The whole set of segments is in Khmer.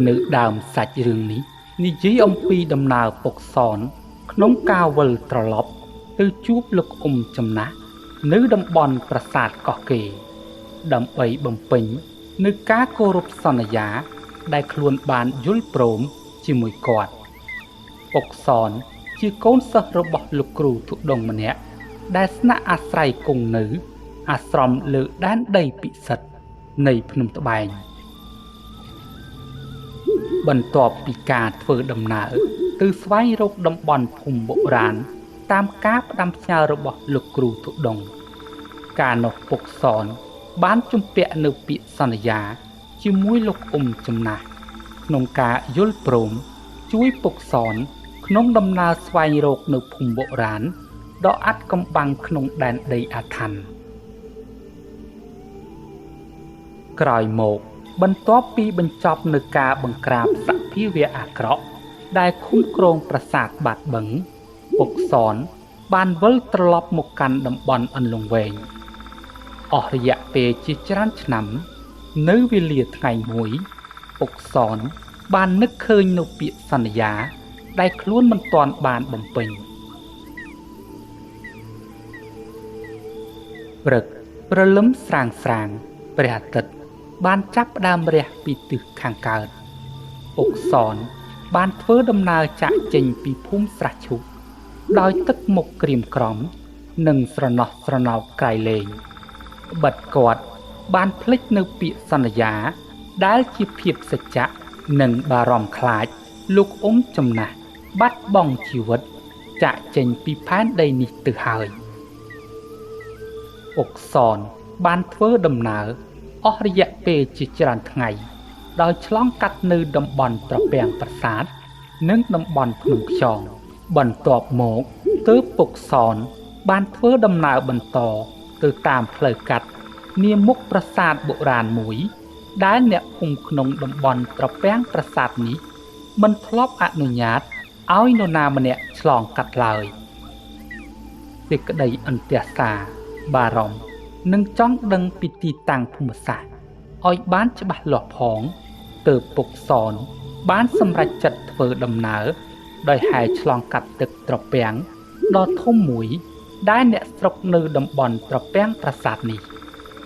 នៅដើមសាច់រឿងនេះនិយាយអំពីដំណើរពុកសនក្នុងការវិលត្រឡប់ទៅជួបលោកចំណាស់នៅតំបន់ប្រាសាទកោះកេរដើម្បីបំពេញនូវការគោរពសន្យាដែលខ្លួនបានយល់ព្រមជាមួយគាត់ពុកសនជាកូនសិស្សរបស់លោកគ្រូទុដងម្នាក់ដែលស្នាក់អាស្រ័យគង់នៅអាស្រមលើដែនដីពិសិដ្ឋនៃភ្នំត្បែងបន្ទាប់ពីការធ្វើដំណើរទៅស្វែងរកតំបន់ភូមិបុរាណតាមការផ្ដាំផ្ញើរបស់លោកគ្រូទុដងការនោះពុកសនបានជំពាក់នៅពាក្យសន្យាជាមួយលោកចំណាស់ក្នុងការយល់ព្រមជួយពុកសនក្នុងដំណើរស្វែងរកនៅភូមិបុរាណដ៏អាត់កំបាំងក្នុងដែនដីអាថ័ន្តក្រោយមកបន្ទាប់ពីបញ្ចប់នូវការបង្ក្រាបសភាវៈអាក្រក់ដែលឃុំគ្រងប្រាសាទបាត់បឹងពុកសនបានវិលត្រឡប់មកកាន់តំបន់អន្លង់វែងអស់រយៈពេលជាច្រើនឆ្នាំនៅវេលាថ្ងៃមួយពុកសនបាននឹកឃើញនូវពាក្យសន្យាដែលខ្លួនមិនទាន់បានបំពេញព្រឹកព្រលឹមស្រាងព្រះអាទិត្យបានចាប់ផ្ដើមរះពីទិសខាងកើតពុកសនបានធ្វើដំណើរចាក់ចេញពីភូមិស្រះឈូកដោយទឹកមុខក្រៀមក្រំនិងស្រណោះស្រណោកក្រៃលែងបិទគាត់បានភ្លេចនៅពាក្យសន្យាដែលជាភាពសច្ចៈនិងបារម្ភខ្លាចលោកចំណាស់បាត់បង់ជីវិតចាក់ចេញពីផែនដីនេះទៅហើយពុកសនបានធ្វើដំណើរអស់រយៈពេលជាច្រើនថ្ងៃដោយឆ្លងកាត់នៅតំបន់ត្រពាំងប្រាសាទនិងតំបន់ភ្នំខ្យងបន្ទាប់មកទើបពុកសនបានធ្វើដំណើរបន្តទៅតាមផ្លូវកាត់នាមុខប្រាសាទបុរាណមួយដែលអ្នកភូមិក្នុងតំបន់ត្រពាំងប្រាសាទនេះមិនធ្លាប់អនុញ្ញាតឲ្យនរណាម្នាក់ឆ្លងកាត់ឡើយសេចក្តីអន្ទះសារបារម្ភនិងចង់ដឹងពីទីតាំងភូមិសាស្ត្រឲ្យបានច្បាស់លាស់ផងទើបពុកសនបានសម្រេចចិត្តធ្វើដំណើរដោយហែលឆ្លងកាត់ទឹកត្រពាំងដ៏ធំមួយដែលអ្នកស្រុកនៅតំបន់ត្រពាំងប្រាសាទនេះ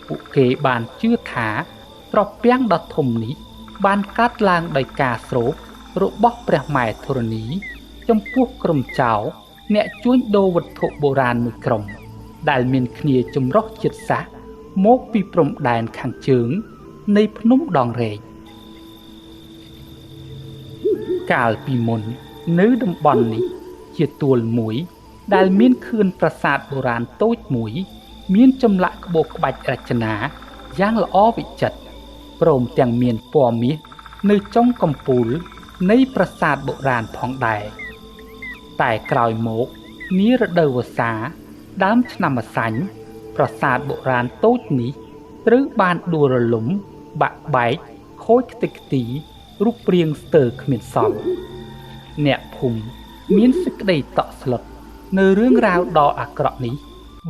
ពួកគេបានជឿថាត្រពាំងដ៏ធំនេះបានកាត់ឡើងដោយការស្រូបរបស់ព្រះម៉ែធរណីចំពោះក្រុមចៅអ្នកជួញដូរវត្ថុបុរាណមួយក្រុមដែលមានគ្នាចម្រុះជាតិសាសន៍មកពីព្រំដែនខាងជើងនៃភ្នំដងរែកកាលពីមុននៅតំបន់នេះជាទួលមួយដែលមានខឿនប្រាសាទបុរាណតូចមួយមានចម្លាក់ក្បូរក្បាច់រចនាយ៉ាងល្អវិចិត្រព្រមទាំងមានពណ៌មាសនៅចុងកំពូលនៃប្រាសាទបុរាណផងដែរតែក្រោយមកនារដូវវស្សាដើមឆ្នាំម្សាញ់ប្រាសាទបុរាណតូចនេះត្រូវបានដួលរលំបាក់បែកខូចខ្ទេចខ្ទីរូបរាងស្ទើរគ្មានសល់អ្នកភូមិមានសេចក្តីតក់ស្លុតនៅរឿងរ៉ាវដ៏អាក្រក់នេះ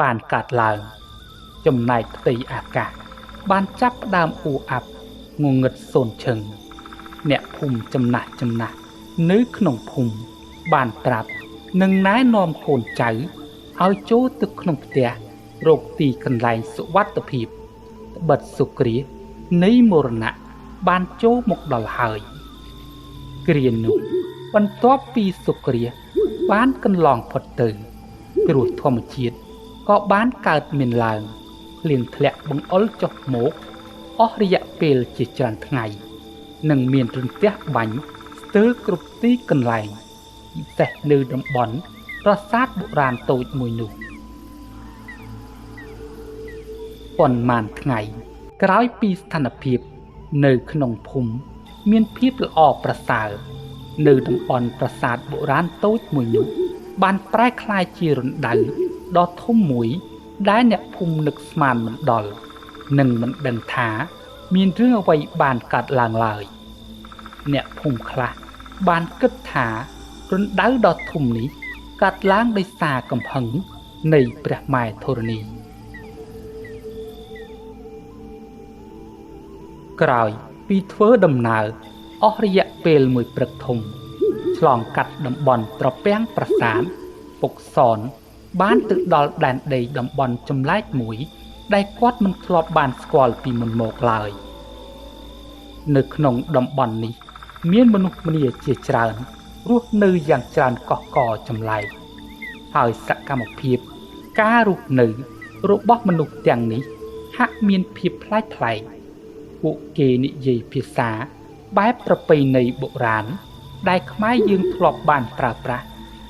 បានកើតឡើងចំណែកផ្ទៃអាកាសបានចាប់ផ្ដើមអ៊ូអាប់ងងឹតសូនឈឹងអ្នកភូមិចំណាស់នៅក្នុងភូមិបានប្រាប់និងណែនាំកូនចៅឲ្យចូលទៅក្នុងផ្ទះរកទីកន្លែងសុវត្ថិភាពត្បិតសុគ្រានៃមរណៈបានចូលមកដល់ហើយគ្រានោះបន្ទាប់ពីសុគ្រាបានកន្លងផុតទៅគ្រោះធម្មជាតិក៏បានកើតមានឡើងភ្លៀងធ្លាក់បង្អុរចុះមកអស់រយៈពេលជាច្រើនថ្ងៃនិងមានរន្ទះបាញ់ស្ទើរគ្រប់ទីកន្លែងពិសេសនៅតំបន់ប្រាសាទបុរាណតូចមួយនោះប៉ុន្មានថ្ងៃក្រោយពីស្ថានភាពនៅក្នុងភូមិ មានភាពល្អប្រសើរនៅតំបន់ប្រាសាទបុរាណតូចមួយនោះបានប្រែក្លាយជារណ្ដៅដ៏ធំមួយដែលអ្នកភូមិនឹកស្មានមិនដល់និងមិនដឹងថាមានរឿងអ្វីបានកើតឡើងឡើយអ្នកភូមិខ្លះបានគិតថារណ្ដៅដ៏ធំនេះកើតឡើងដោយសារកំហឹងនៃព្រះម៉ែធរណីក្រោយពីធ្វើដំណើរអស់រយៈពេលមួយព្រឹកធំឆ្លងកាត់តំបន់ត្រពាំងប្រាសាទពុកសនបានទៅដល់ដែនដីតំបន់ចម្លែកមួយដែលគាត់មិនធ្លាប់បានស្គាល់ពីមុនមកឡើយនៅក្នុងតំបន់នេះមានមនុស្សម្នាជាច្រើនរស់នៅយ៉ាងច្រើនកកកចម្លែកហើយសកម្មភាពការរស់នៅរបស់មនុស្សទាំងនេះហាក់មានភាពប្លែកៗពួកគេនិយាយភាសាបែបប្រពៃណីបុរាណដែលខ្មែរយើងធ្លាប់បានប្រើប្រាស់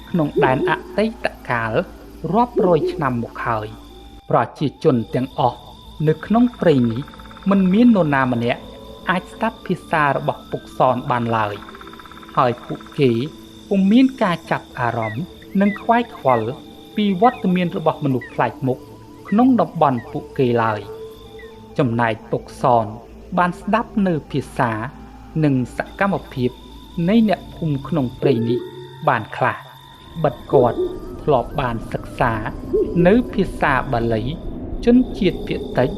ក្នុងដែនអតីតកាលរាប់រយឆ្នាំមកហើយប្រជាជនទាំងអស់នៅក្នុងព្រៃនេះមិនមាននរណាម្នាក់អាចស្ដាប់ភាសារបស់ពុកសនបានឡើយហើយពួកគេពុំមានការចាប់អារម្មណ៍និងខ្វាយខ្វល់ពីវត្តមានរបស់មនុស្សប្លែកមុខក្នុងតំបន់ពួកគេឡើយចំណែកពុកសនបានស្ដាប់នៅភាសានិងសកម្មភាពនៃអ្នកភូមិក្នុងព្រៃនេះបានខ្លះបិទគាត់ធ្លាប់បានសិក្សានៅភាសាបាលីជនជាតិភាគតិច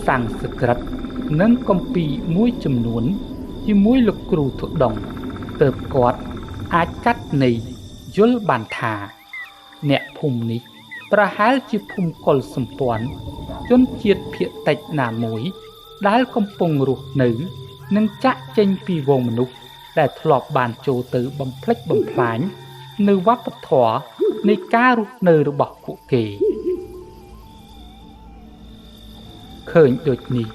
សំស្ក្រឹតនិងគម្ពីរមួយចំនួនជាមួយលោកគ្រូធុដងទើបគាត់អាចកាត់ន័យយល់បានថាអ្នកភូមិនេះប្រហែលជាភូមិកុលសម្ព័ន្ធជនជាតិភាគតិចណាមួយដែលកំពុងរស់នៅនិងចាក់ចេញពីវងមនុស្សដែលធ្លាប់បានចូលទៅបំផ្លិចបំផ្លាញនៅវប្បធម៌នៃការរស់នៅរបស់ពួកគេឃើញដូចនេះ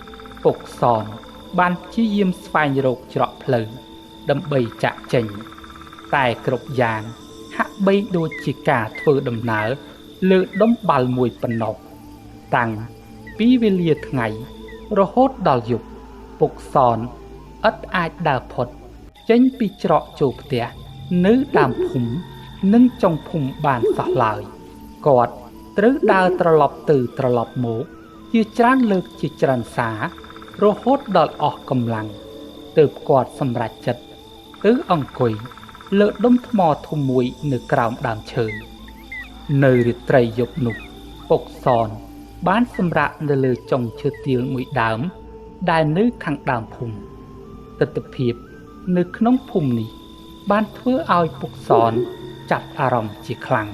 ពុកសនបានព្យាយាមស្វែងរកច្រកផ្លូវដើម្បីចាក់ចេញតែគ្រប់យ៉ាងហាក់បីដូចជាការធ្វើដំណើរលើដុំបាល់មួយប៉ុណ្ណោះតាំងពីវេលាថ្ងៃរហូតដល់យប់ពុកសនឥតអាចដើរផុតចេញពីច្រកចូលផ្ទះនៅដើមភូមិនិងចុងភូមិបានសោះឡើយគាត់ត្រូវដើរត្រឡប់ទៅត្រឡប់មកជាច្រើនលើកជាច្រើនសាររហូតដល់អស់កម្លាំងទើបគាត់សម្រេចចិត្តទៅអង្គុយលើដុំថ្មធំមួយនៅក្រោមដើមឈើនៅរាត្រីយប់នោះពុកសនបានសម្រាកនៅលើចុងឈើទាលមួយដើមដែលនៅខាងដើមភូមិទិដ្ឋភាពនៅក្នុងភូមិនេះបានធ្វើឲ្យពុកសនចាប់អារម្មណ៍ជាខ្លាំង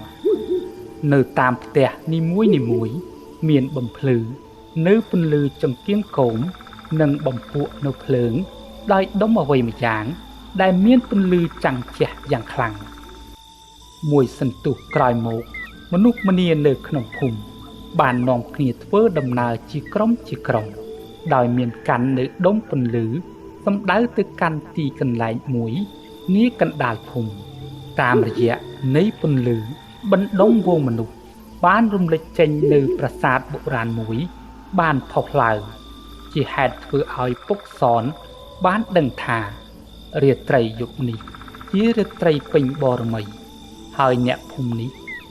នៅតាមផ្ទះនីមួយៗមានបំភ្លឺនៅពន្លឺចង្កៀងគោមនិងបំពក់នៅភ្លើងដោយដុំអ្វីម្យ៉ាងដែលមានពន្លឺចាំងជះយ៉ាងខ្លាំងមួយសន្ទុះក្រោយមកមនុស្សម្នានៅក្នុងភូមិបាននាំគ្នាធ្វើដំណើរជាក្រុមដោយមានកាន់នៅដុំពន្លឺសម្ដៅទៅកាន់ទីកន្លែងមួយនាកណ្ដាលភូមិតាមរយៈនៃពន្លឺបណ្ដុំវងមនុស្សបានរំលេចចេញនៅប្រាសាទបុរាណមួយបានផុសឡើងជាហេតុធ្វើឲ្យពុកសនបានដឹងថារាត្រីយប់នេះជារាត្រីពេញបរមីហើយអ្នកភូមិនេះ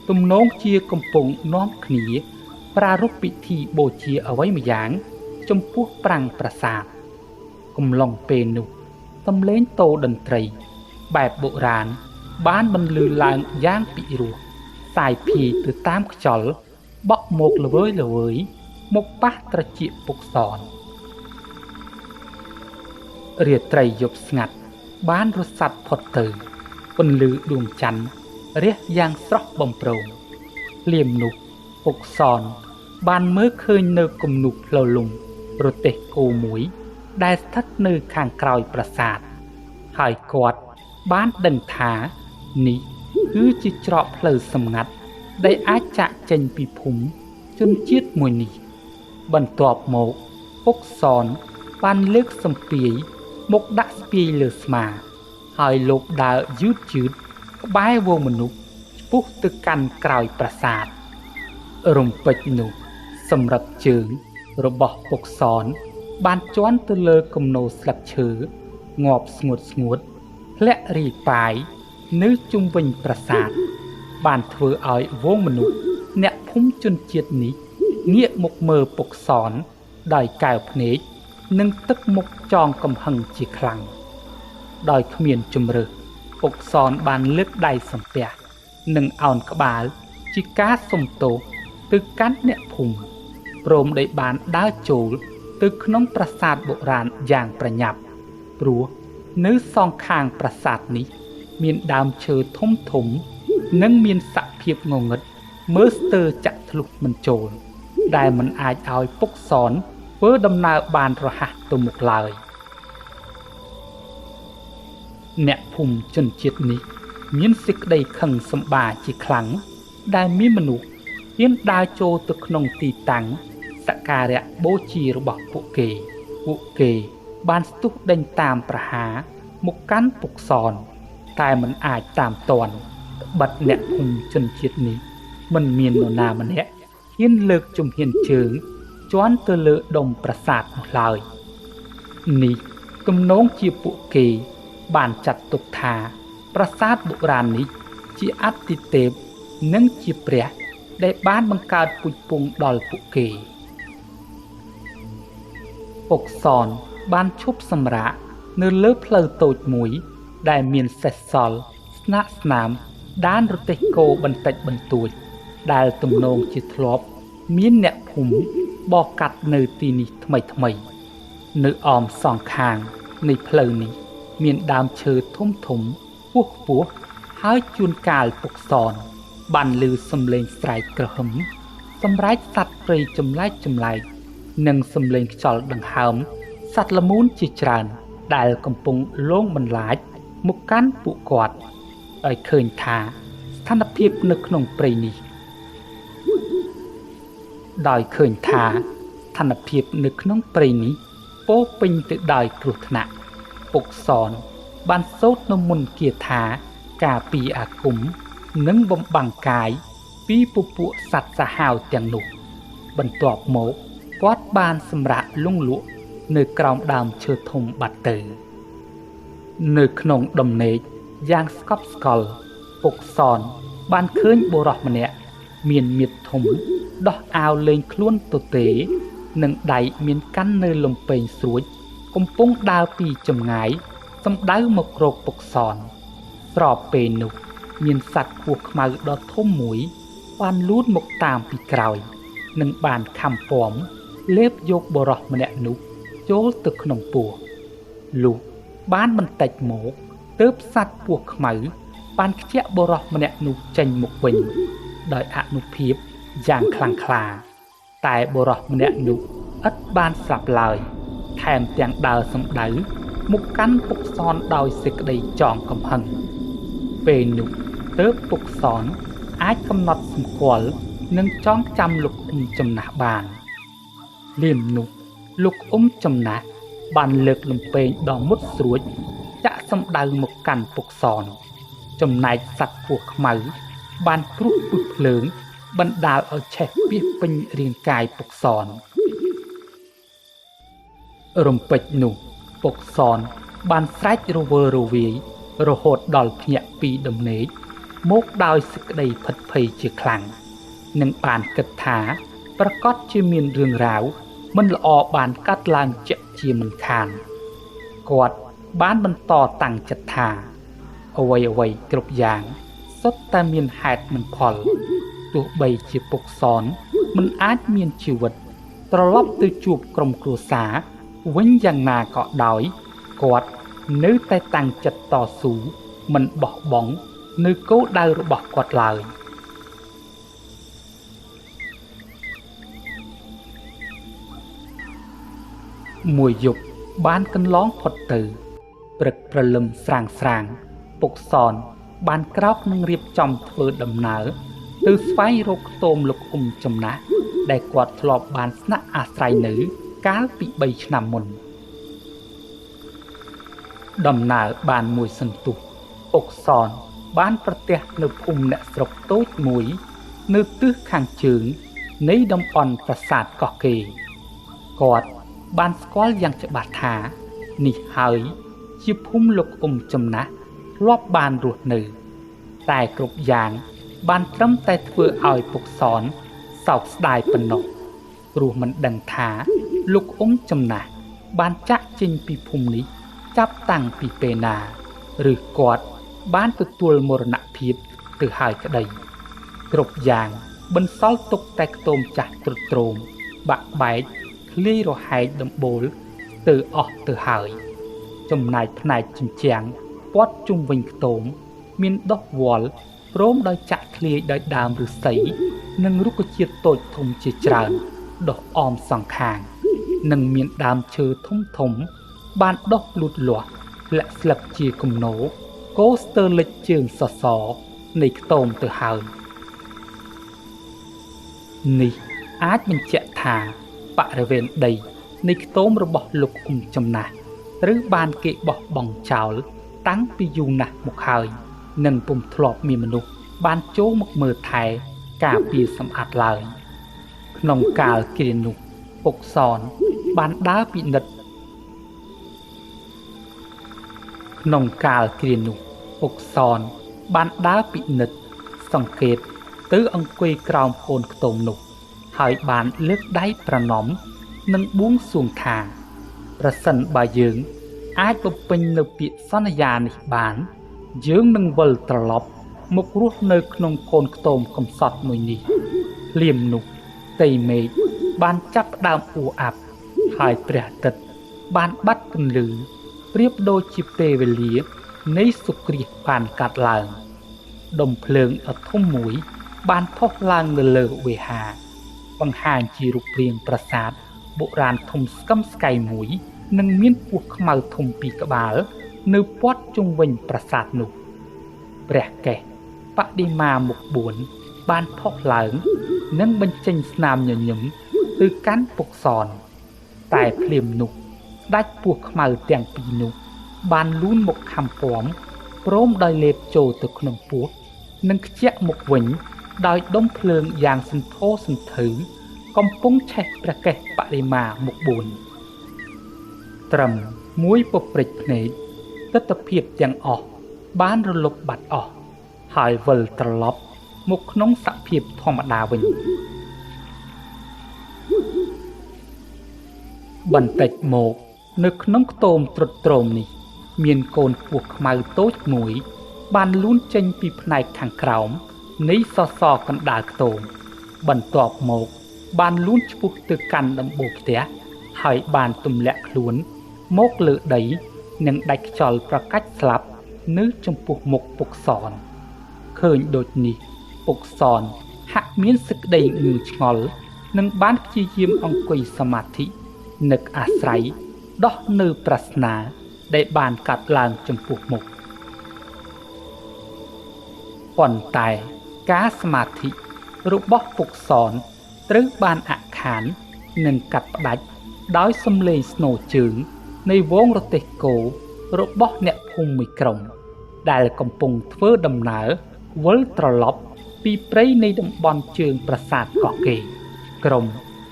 ទំនងជាកំពុងនាំគ្នាប្រារព្ធពិធីបូជាអ្វីម្យ៉ាងចំពោះប្រាង្គប្រាសាទកំឡុងពេលនោះសំឡេងតូរតន្ត្រីបែបបុរាណបានបន្លឺឡើងយ៉ាងពិរោះសាយភាយទៅតាមខ្យល់បក់មកល្វើយមកប៉ះត្រចៀកពុកសនរាត្រីយប់ស្ងាត់បានរសាត់ផុតទៅពន្លឺដួងច័ន្ទរះយ៉ាងស្រស់បំព្រងភ្លាមនោះពុកសនបានមើលឃើញនៅគំនុកផ្លូវលំរទេះគោមួយដែលស្ថិតនៅខាងក្រោយប្រាសាទហើយគាត់បានដឹងថានេះគឺជាច្រកផ្លូវសម្ងាត់ដែលអាចចាក់ចេញពីភូមិជនជាតិមួយនេះបន្ទាប់មកពុកសនបានលើកសម្ពាយមកដាក់ស្ពាយលើស្មាហើយលោកដើរយឺតក្បែរវងមនុស្សឆ្ពោះទៅកាន់ក្រោយប្រាសាទរំពេចនោះសម្រាប់ជើងរបស់ពុកសនបានជន់ទៅលើគំនរស្លឹកឈើ ងាប់ស្ងួតធ្លាក់រីប៉ាយនៅជុំវិញប្រាសាទបានធ្វើឲ្យវងមនុស្សអ្នកភូមិជនជាតិនេះងាកមកមើលពុកសនដោយកែវភ្នែកនិងទឹកមុខចងកំហឹងជាខ្លាំងដោយគ្មានជំរើសពុកសនបានលើកដៃសំពះនិងឱនក្បាលជាការសុំទោសទៅកាន់អ្នកភូមិព្រមដែលបានដើរចូលទៅក្នុងប្រាសាទបុរាណយ៉ាងប្រញាប់ព្រោះនៅសងខាងប្រាសាទនេះមានដើមឈើធំនិងមានសភាពងងឹតមើលស្ទើរចាក់ធ្លុះមិនចូលដែលមិនអាចឲ្យពុកសនធ្វើដំណើរបានរហ័សទៅមុខឡើយអ្នកភូមិជនជាតិនេះមានសេចក្តីខឹងសម្បាជាខ្លាំងដែលមានមនុស្សហ៊ានដើរចូលទៅក្នុងទីតាំងសក្ការៈបូជារបស់ពួកគេបានស្ទុះដេញតាមប្រហារមកកាន់ពុកសនតែមិនអាចតាមទាន់បិទអ្នកភូមិជនជាតិនេះមិនមាននរណាម្នាក់ហ៊ានលើកជំហានជើងជាន់ទៅលើដុំប្រាសាទនោះឡើយនេះទំនងជាពួកគេបានចាត់ទុកថាប្រាសាទបុរាណនេះជាអទិទេពនិងជាព្រះដែលបានបង្កើតពុជពងដល់ពួកគេពុកសនបានឈប់សម្រាកនៅលើផ្លូវតូចមួយដែលមានសេះសល់ស្នាក់ស្នាមដានរទេះគោបន្តិចបន្តួចដែលទំនងជាធ្លាប់មានអ្នកភូមិបោះកាត់នៅទីនេះថ្មីនៅអមសងខាងនៃផ្លូវនេះមានដើមឈើធំខ្ពស់ហើយជួនកាលពុកសនបានឮសំឡេងស្រែកក្រហមសម្រែកសត្វព្រៃចម្លែកនិងសំឡេងខ្យល់ដង្ហើមសត្វល្មូនជាច្រើនដែលកំពុងលងបន្លាចមកកាន់ពួកគាត់ឲ្យឃើញថាស្ថានភាពនៅក្នុងព្រៃនេះពោពេញទៅដោយគ្រោះថ្នាក់ពុកសនបានសូត្រនៅមន្តគាថាការពីអាគមនិងបំបាំងកាយពីពពួកសត្វសាហាវទាំងនោះបន្ទាប់មកគាត់បានសម្រាកលង់លក់នៅក្រោមដើមឈើធំបាត់ទៅនៅក្នុងដំណេកយ៉ាងស្កប់ស្កល់ពុកសនបានឃើញបុរសម្នាក់មានមាឌធំដោះអាវលេងខ្លួនទទេនិងដៃមានកាន់នៅលំពេងស្រួចកំពុងដើរពីចម្ងាយសំដៅមករកពុកសនស្របពេលនោះមានសត្វពស់ខ្មៅដ៏ធំមួយបានលូនមកតាមពីក្រោយនិងបានខំពំលេបយកបុរសម្នាក់នោះចូលទៅក្នុងពោះលុះបានបន្តិចមកទើបសត្វពស់ខ្មៅបានខ្ជាក់បុរសម្នាក់នោះចេញមកវិញដោយអនុភាពយ៉ាងខ្លាំងក្លាតែបុរសម្នាក់នោះឥតបានស្លាប់ឡើយថែមទាំងដើរសំដៅមកកាន់ពុកសនដោយសេចក្តីចងកំហឹងពេលនោះទើបពុកសនអាចកំណត់សម្គាល់និងចងចាំលោកចំណាស់បានលៀមនោះលោកចំណាស់បានលើកលំពេងដ៏មុតស្រួចចាក់សំដៅមកកាន់ពុកសនចំណែកសត្វពស់ខ្មៅបានព្រុសពឹសភ្លើងបណ្ដាលឲ្យឆេះពាសពេញរាងកាយពុកសនរំពេចនោះពុកសនបានស្រែករវើរវាយរហូតដល់ភ្ញាក់ពីដំណេកមកដោយសេចក្តីភិតភ័យជាខ្លាំងនិងបានគិតថាប្រកាសជាមានរឿងរ៉ាវមិនល្អបានកាត់ឡើងជាក់ជាមិនខានគាត់បានបន្តតាំងចិត្តថាអ្វីគ្រប់យ៉ាងសុទ្ធតែមានហេតុនិងផលទោះបីជាពុកសនមិនអាចមានជីវិតត្រឡប់ទៅជួបក្រុមគ្រួសារវិញយ៉ាងណាក៏ដោយគាត់នៅតែតាំងចិត្តតស៊ូមិនបោះបង់នៅគោលដៅរបស់គាត់ឡើយមួយយប់បានកន្លងផុតទៅព្រឹកព្រលឹមស្រាងពុកសនបានក្រោកនឹងរៀបចំធ្វើដំណើរទៅស្វែងរកខ្ទមលោកចំណាស់ដែលគាត់ធ្លាប់បានស្នាក់អាស្រ័យនៅកាលពី3ឆ្នាំមុនដំណើរបានមួយសន្ទុះពុកសនបានប្រទះនៅភូមិអ្នកស្រុកតូចមួយនៅទិសខាងជើងនៃតំបន់ប្រាសាទកោះកេរគាត់បានស្គាល់យ៉ាងច្បាស់ថានេះហើយ ជាភូមិលោកចំណាស់ធ្លាប់បានរស់នៅតែគ្រប់យ៉ាងបានត្រឹមតែធ្វើឲ្យពុកសនសោកស្ដាយប៉ុណ្ណោះព្រោះមិនដឹងថាលោកចំណាស់បានចាក់ចេញពីភូមិនេះចាប់តាំងពីពេលណាឬគាត់បានទទួលមរណភាពទៅហើយក្តីគ្រប់យ៉ាងបន្សល់ទុកតែខ្ទមចាស់ទ្រុឌទ្រោមបាក់បែកធ្លាយរហែកដំបូលទៅអស់ទៅហើយចំណែកផ្នែកជញ្ជាំងព័ទ្ធជុំវិញខ្ទមមានដុះវល្លិព្រមដោយចាក់ធ្លាយដោយដើមឫស្សីនិងរុក្ខជាតិតូចធំជាច្រើនដុះអមសងខាងនិងមានដើមឈើធំបានដុះលូតលាស់លាក់ស្លឹកជាគំនរកោស្ទើរលិចជើងសសរនៃខ្ទមទៅហើយនេះអាចបញ្ជាក់ថាបរិវេណដីនៃខ្ទមរបស់លោកចំណាស់ត្រូវបានគេបោះបង់ចោលតាំងពីយូរណាស់មកហើយនិងពុំធ្លាប់មានមនុស្សបានចូលមកមើលថែការពារសម្អាតឡើយក្នុងកាលគ្រានោះពុកសនបានដើរពិនិត្យសង្កេតទៅអង្គុយក្រោមកូនខ្ទមនោះហើយបានលើកដៃប្រណម្យនិងបួងសួងថាប្រសិនបើយើងអាចបំពេញនៅពាក្យសន្យានេះបានយើងនឹងវិលត្រឡប់មករស់នៅក្នុងកូនខ្ទមកំសត់មួយនេះភ្លាមនោះផ្ទៃមេឃបានចាប់ផ្ដើមអ៊ូអាប់ហើយព្រះអាទិត្យបានបាត់ពន្លឺប្រៀបដូចជាពេលវេលានៃសុគ្រាសបានកាត់ឡើងដុំភ្លើងដ៏ធំមួយបានផុសឡើងនៅលើវេហាបង្ហាញជារូបរាងប្រាសាទបុរាណធំស្កឹមស្កៃមួយនិងមានពស់ខ្មៅធំពីរក្បាលនៅព័ទ្ធជុំវិញប្រាសាទនោះព្រះកេសបដិមាមុខ4បានផុសឡើងនិងបញ្ចេញស្នាមញញឹមទៅកាន់ពុកសនតែភ្លាមនោះស្ដេចពស់ខ្មៅទាំងពីរនោះបានលូនមកខំពាំព្រមដោយលេបចូលទៅក្នុងពោះនិងខ្ជាក់មកវិញដោយដុំភ្លើងយ៉ាងសន្ធោសន្ធៅកំពុងឆេះព្រះកេសបដិមាមុខ4ត្រឹមមួយពព្រិចភ្នែកទិដ្ឋភាពទាំងអស់បានរលត់បាត់អស់ហើយវិលត្រឡប់មកក្នុងសភាពធម្មតាវិញបន្តិចមកនៅក្នុងខ្ទមទ្រុឌទ្រោមនេះមានកូនពស់ខ្មៅតូចមួយបានលូនចេញពីផ្នែកខាងក្រោមនៃសសរកណ្ដាលខ្ទមបន្ទាប់មកបានលូនឆ្ពោះទៅកាន់ដំបូលផ្ទះហើយបានទម្លាក់ខ្លួនមកលើដីនិងដាច់ខ្យល់ប្រកាច់ស្លាប់នៅចំពោះមុខពុកសនឃើញដូចនេះពុកសនហាក់មានសេចក្តីងឿងឆ្ងល់និងបានព្យាយាមអង្គុយសមាធិនឹកអាស្រ័យដោះនៅប្រាថ្នាដែលបានកាត់ឡើងចំពោះមុខប៉ុន្តែការសមាធិរបស់ពុកសនត្រូវបានអាក់ខាននិងកាត់ផ្ដាច់ដោយសំឡេងស្នូជើងនៃវងរទេះគោរបស់អ្នកភូមិមួយក្រុមដែលកំពុងធ្វើដំណើរវិលត្រឡប់ពីព្រៃនៃតំបន់ជើងប្រាសាទកោះកេរក្រុម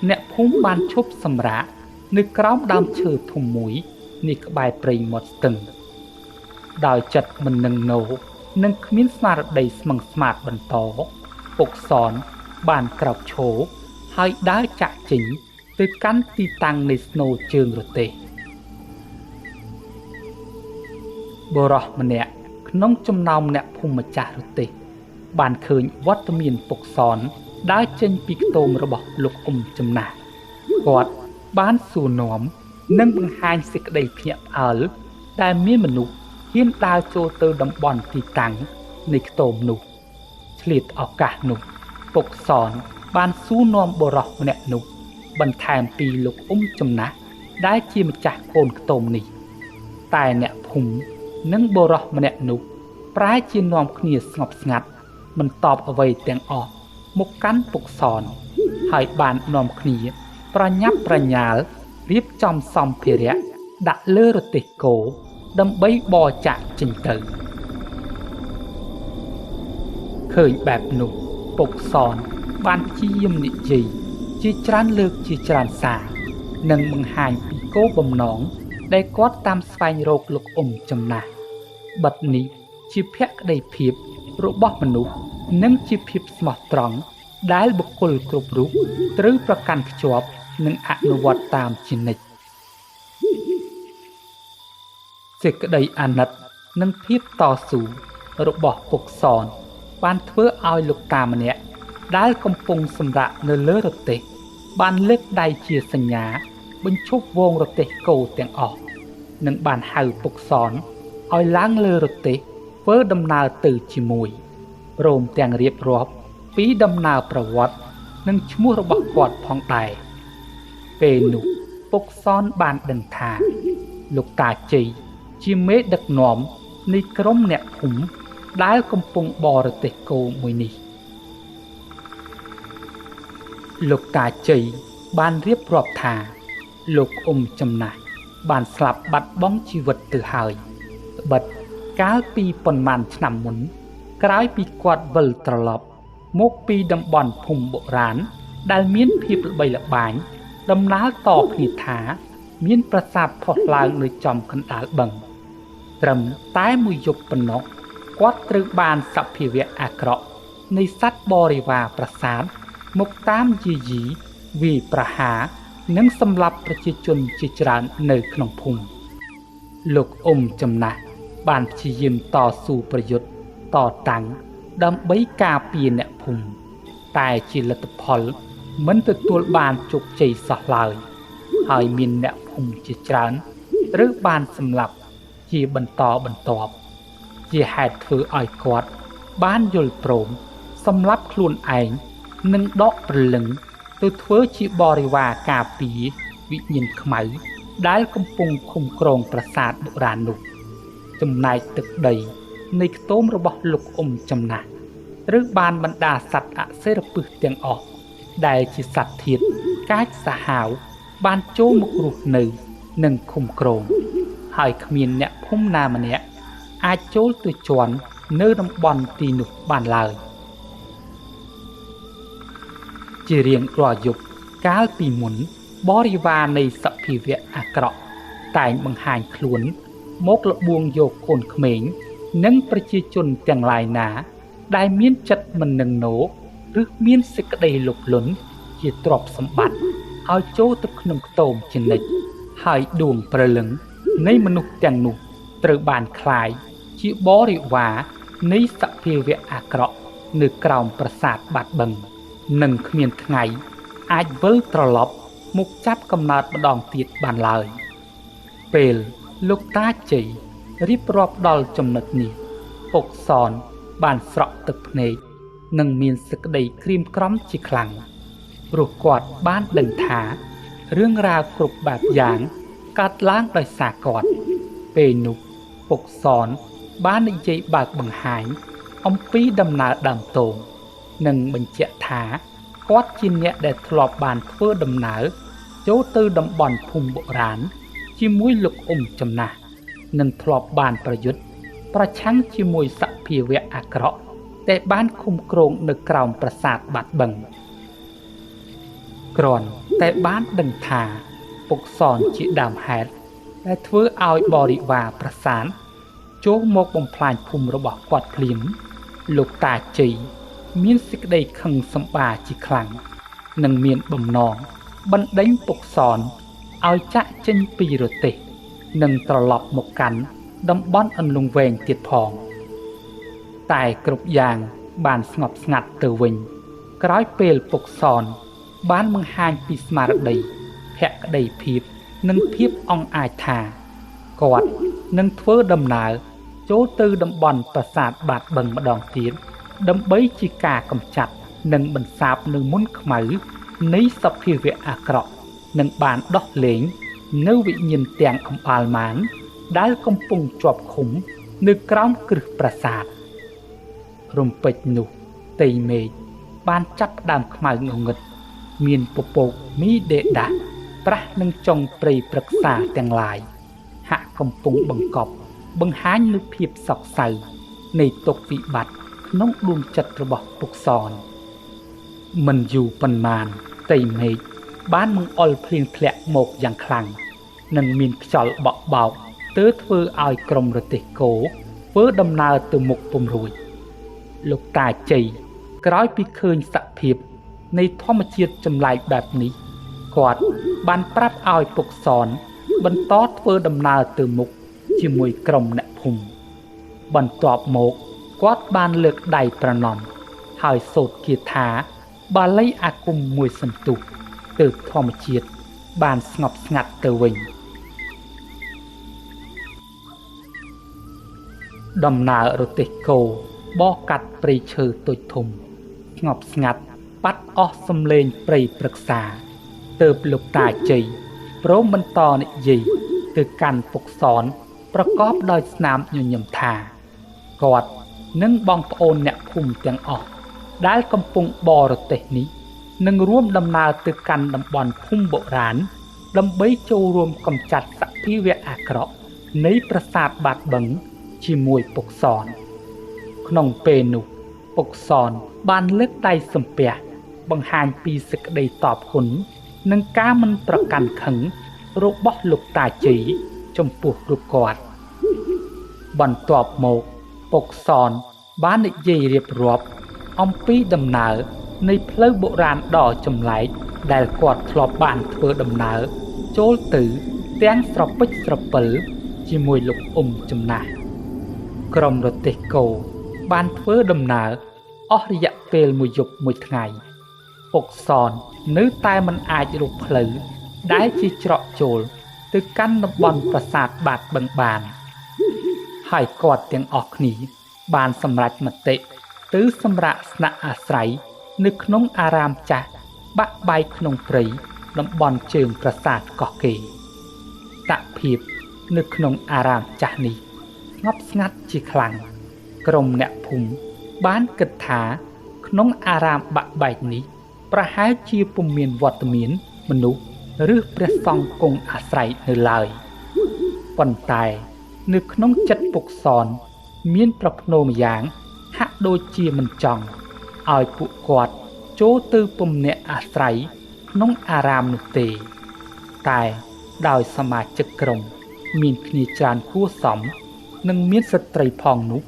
អ្នកភូមិបានឈប់សម្រាកនៅក្រោមដើមឈើធំមួយនេះក្បែរព្រៃមាត់ស្ទឹងដោយចិត្តមិននឹងណូនិងគ្មានស្មារតីស្មឹងស្មាតបន្តពុកសនបានក្រោកឈរហើយដើរចាក់ចេញទៅកាន់ទីតាំងនៃស្នូជើងរទេះបុរសម្នាក់ក្នុងចំណោមអ្នកភូមិម្ចាស់រទេះបានឃើញវត្តមានពុកសនដើរចេញពីខ្ទមរបស់លោកចំណាស់គាត់បានសួរនាំនិងបង្ហាញសេចក្តីភ្ញាក់ផ្អើលដែលមានមនុស្សហ៊ានដើរចូលទៅតំបន់ទីតាំងនៃខ្ទមនោះឆ្លៀតឱកាសនោះពុកសនបានសួរនាំបុរសម្នាក់នោះបន្ថែមពីលោកចំណាស់ដែលជាម្ចាស់កូនខ្ទមនេះតែអ្នកភូមិនិងបុរសម្នាក់នោះប្រែជានាំគ្នាស្ងប់ស្ងាត់មិនតបអ្វីទាំងអស់មកកាន់ពុកសនហើយបាននាំគ្នាប្រញាប់ប្រញាល់រៀបចំសម្ភារៈដាក់លើរទេះគោដើម្បីបរចាក់ចេញទៅឃើញបែបនោះពុកសនបានព្យាយាមនិយាយជាច្រើនលើកជាច្រើនសារនិងបង្ហាញពីគោលបំណង ដែលគាត់តាមស្វែងរកលោកចំណាស់បិទនេះជាភក្តីភាពរបស់មនុស្សនិងជាភាពស្មោះត្រង់ដែលបុគ្គលគ្រប់រូបត្រូវប្រកាន់ខ្ជាប់និងអនុវត្តតាមជានិច្ចសេចក្តីអាណិតនិងភាពតស៊ូរបស់ពុកសនបានធ្វើឲ្យលោកតាម្នាក់ដែលកំពុងសម្រាកនៅលើរទេះបានលើកដៃជាសញ្ញាបញ្ឈប់វងរទេះគោទាំងអស់និងបានហៅពុកសនឲ្យឡើងលើរទេះធ្វើដំណើរទៅជាមួយព្រមទាំងរៀបរាប់ពីដំណើរប្រវត្តិនិងឈ្មោះរបស់គាត់ផងដែរពេលនោះពុកសនបានដឹងថាលោកតាជ័យជាមេដឹកនាំនៃក្រុមអ្នកភូមិដែលកំពុងបរទេះគោមួយនេះលោកតាជ័យបានរៀបរាប់ថាលោកចំណាស់បានស្លាប់បាត់បង់ជីវិតទៅហើយត្បិតកាលពីប៉ុន្មានឆ្នាំមុនក្រោយពីគាត់វិលត្រឡប់មកពីតំបន់ភូមិបុរាណដែលមានភាពល្បីល្បាញដំណាលតគ្នាថាមានប្រាសាទផុសឡើងនៅចំកណ្ដាលបឹងត្រឹមតែមួយយប់ប៉ុណ្ណោះគាត់ត្រូវបានសភាវៈអាក្រក់នៃសត្វបរិវារប្រាសាទមកតាមយាយីវាយប្រហារនិងសម្លាប់ប្រជាជនជាច្រើននៅក្នុងភូមិលោកចំណាស់បានព្យាយាមតស៊ូប្រយុទ្ធតតាំងដើម្បីការពារអ្នកភូមិតែជាលទ្ធផលមិនទទួលបានជោគជ័យសោះឡើយហើយមានអ្នកភូមិជាច្រើនត្រូវបានសម្លាប់ជាបន្តបន្ទាប់ជាហេតុធ្វើឲ្យគាត់បានយល់ព្រមសម្លាប់ខ្លួនឯងនិងដកព្រលឹងទៅធ្វើជាបរិវារការពារវិញ្ញាណខ្មៅដែលកំពុងឃុំគ្រងប្រាសាទបុរាណនោះចំណែកទឹកដីនៃខ្ទមរបស់លោកចំណាស់ត្រូវបានបណ្ដាសត្វអសិរពិសទាំងអស់ដែលជាសត្វធាតុកាចសាហាវបានចូលមករស់នៅនិងឃុំគ្រងហើយគ្មានអ្នកភូមិណាម្នាក់អាចចូលទៅជន់នៅតំបន់ទីនោះបានឡើយជារៀងរាល់យប់កាលពីមុនបរិវារនៃសភាវៈអាក្រក់តែងបង្ហាញខ្លួនមកលបួងយកកូនក្មេងនិងប្រជាជនទាំងឡាយណាដែលមានចិត្តមិននឹងណោឬមានសេចក្តីលោភលន់ជាទ្រព្យសម្បត្តិឲ្យចូលទៅក្នុងខ្ទមជានិច្ចហើយដួងព្រលឹងនៃមនុស្សទាំងនោះត្រូវបានคล้ายជាបរិវារនៃសភាវៈអាក្រក់នៅក្រោមប្រាសាទបាត់បឹងនិងគ្មានថ្ងៃអាចវិលត្រឡប់មកចាប់កំណើតម្ដងទៀតបានឡើយពេលលោកតាជ័យរៀបរាប់ដល់ចំណុចនេះពុកសនបានស្រក់ទឹកភ្នែកនិងមានសេចក្តីក្រៀមក្រំជាខ្លាំងព្រោះគាត់បានដឹងថារឿងរ៉ាវគ្រប់បែបយ៉ាងកើតឡើងដោយសារគាត់ពេលនោះពុកសនបាននិយាយបើកបង្ហាញអំពីដំណើរដើមទងនិងបញ្ជាក់ថាគាត់ជាអ្នកដែលធ្លាប់បានធ្វើដំណើរចូលទៅតំបន់ភូមិបុរាណជាមួយលោកចំណាស់និងធ្លាប់បានប្រយុទ្ធប្រឆាំងជាមួយសភាវៈអាក្រក់តែបានឃុំគ្រងនៅក្រោមប្រាសាទបាត់បឹងគ្រាន់តែបានដឹងថាពុកសនជាដើមហេតុដែលធ្វើឲ្យបរិវារប្រាសាទចូលមកបំផ្លាញភូមិរបស់គាត់ភ្លាមលោកតាជ័យមានសេចក្តីខឹងសម្បារជាខ្លាំងនិងមានបំណងបណ្ដេញពុកសនឲ្យចាក់ចេញពីរទេះនិងត្រឡប់មកកាន់តំបន់អន្លង់វែងទៀតផងតែគ្រប់យ៉ាងបានស្ងប់ស្ងាត់ទៅវិញក្រោយពេលពុកសនបានបង្ហាញពីស្មារតីភក្តីភាពនិងភាពអង់អាចថាគាត់នឹងធ្វើដំណើរចូលទៅតំបន់ប្រាសាទបាត់បឹងម្ដងទៀតដើម្បីជាការកម្ចាត់និងបន្សាបនៅមុនខ្មៅនៃសភាវៈអាក្រក់និងបានដោះលែងនៅវិញ្ញាណទាំងអំអាលម៉ានដែលកំពុងជាប់ឃុំនៅក្រោមគ្រឹះប្រាសាទរំពេចនោះតេយមេឃបានចាប់ផ្ដើមខ្មៅងងឹតមានពពកមីដេដាប្រះនឹងចុងព្រៃព្រឹក្សាទាំងឡាយហាក់កំពុងបង្កប់បង្ហាញនូវភាពសោកសៅនៃទុក្ខវិបត្តិក្នុងដួងចិត្តរបស់ពុកសនមិនយូរប៉ុន្មានតេយមេឃបានបង្អុរភ្លៀងធ្លាក់មកយ៉ាងខ្លាំង និងមានខ្យល់បក់បោកទើបធ្វើឲ្យក្រុមរទេះគោធ្វើដំណើរទៅមុខពុំរួចលោកតាជ័យក្រោយពីឃើញសភាពនៃធម្មជាតិចម្លែកបែបនេះគាត់បានប្រាប់ឲ្យពុកសនបន្តធ្វើដំណើរទៅមុខជាមួយក្រុមអ្នកភូមិបន្ទាប់មកគាត់បានលើកដៃប្រណម្យហើយសូត្រគាថាបាលីអាគមមួយសន្ទុះទើបធម្មជាតិបានស្ងប់ស្ងាត់ទៅវិញដំណើររទេះគោបោះកាត់ព្រៃឈើតូចធំស្ងប់ស្ងាត់បាត់អស់សំឡេងព្រៃព្រឹក្សាទើបលោកតាជ័យព្រមបន្តនិយាយទៅកាន់ពុកសនប្រកបដោយស្នាមញញឹមថាគាត់និងបងប្អូនអ្នកភូមិទាំងអស់ដែលកំពុងបរទេសនេះនឹងរួមដំណើរទៅកាន់តំបន់ភូមិបុរាណដើម្បីចូលរួមកម្ចាត់សភាវៈអាក្រក់នៃប្រាសាទបាត់បឹងជាមួយពុកសនក្នុងពេលនោះពុកសនបានលើកដៃសំពះបង្ហាញពីសេចក្តីតបគុណនិងការមិនប្រកាន់ខឹងរបស់លោកតាជ័យចំពោះរូបគាត់បន្ទាប់មកពុកសនបាននិយាយរៀបរាប់អំពីដំណើរនៃផ្លូវបុរាណដ៏ចម្លែកដែលគាត់ធ្លាប់បានធ្វើដំណើរចូលទៅទាំងស្រពេចស្រពិលជាមួយលោកចំណាស់ក្រុមរទេះគោបានធ្វើដំណើរអស់រយៈពេលមួយយប់មួយថ្ងៃពុកសននៅតែមិនអាចរកផ្លូវដែលជាច្រកចូលទៅកាន់តំបន់ប្រាសាទបាត់បឹងបានហើយគាត់ទាំងអស់គ្នាបានសម្រេចមតិទៅសម្រាកស្នាក់អាស្រ័យនៅក្នុងអារាមចាស់បាក់បែកក្នុងព្រៃតំបន់ជើងប្រាសាទកោះកេរតភាពនៅក្នុងអារាមចាស់នេះស្ងប់ស្ងាត់ជាខ្លាំងក្រុមអ្នកភូមិបានគិតថាក្នុងអារាមបាក់បែកនេះប្រហែលជាពុំមានវត្តមានមនុស្សឬព្រះសង្ឃគង់អាស្រ័យនៅឡើយប៉ុន្តែនៅក្នុងចិត្តពុកសនមានប្រផ្នូលម្យ៉ាងហាក់ដូចជាមិនចង់ឲ្យពួកគាត់ចូលទៅពំនាក់អាស្រ័យក្នុងអារាមនោះទេតែដោយសមាជិកក្រុមមានគ្នាច្រើនគួរសមនិងមានស្ត្រីផងនោះ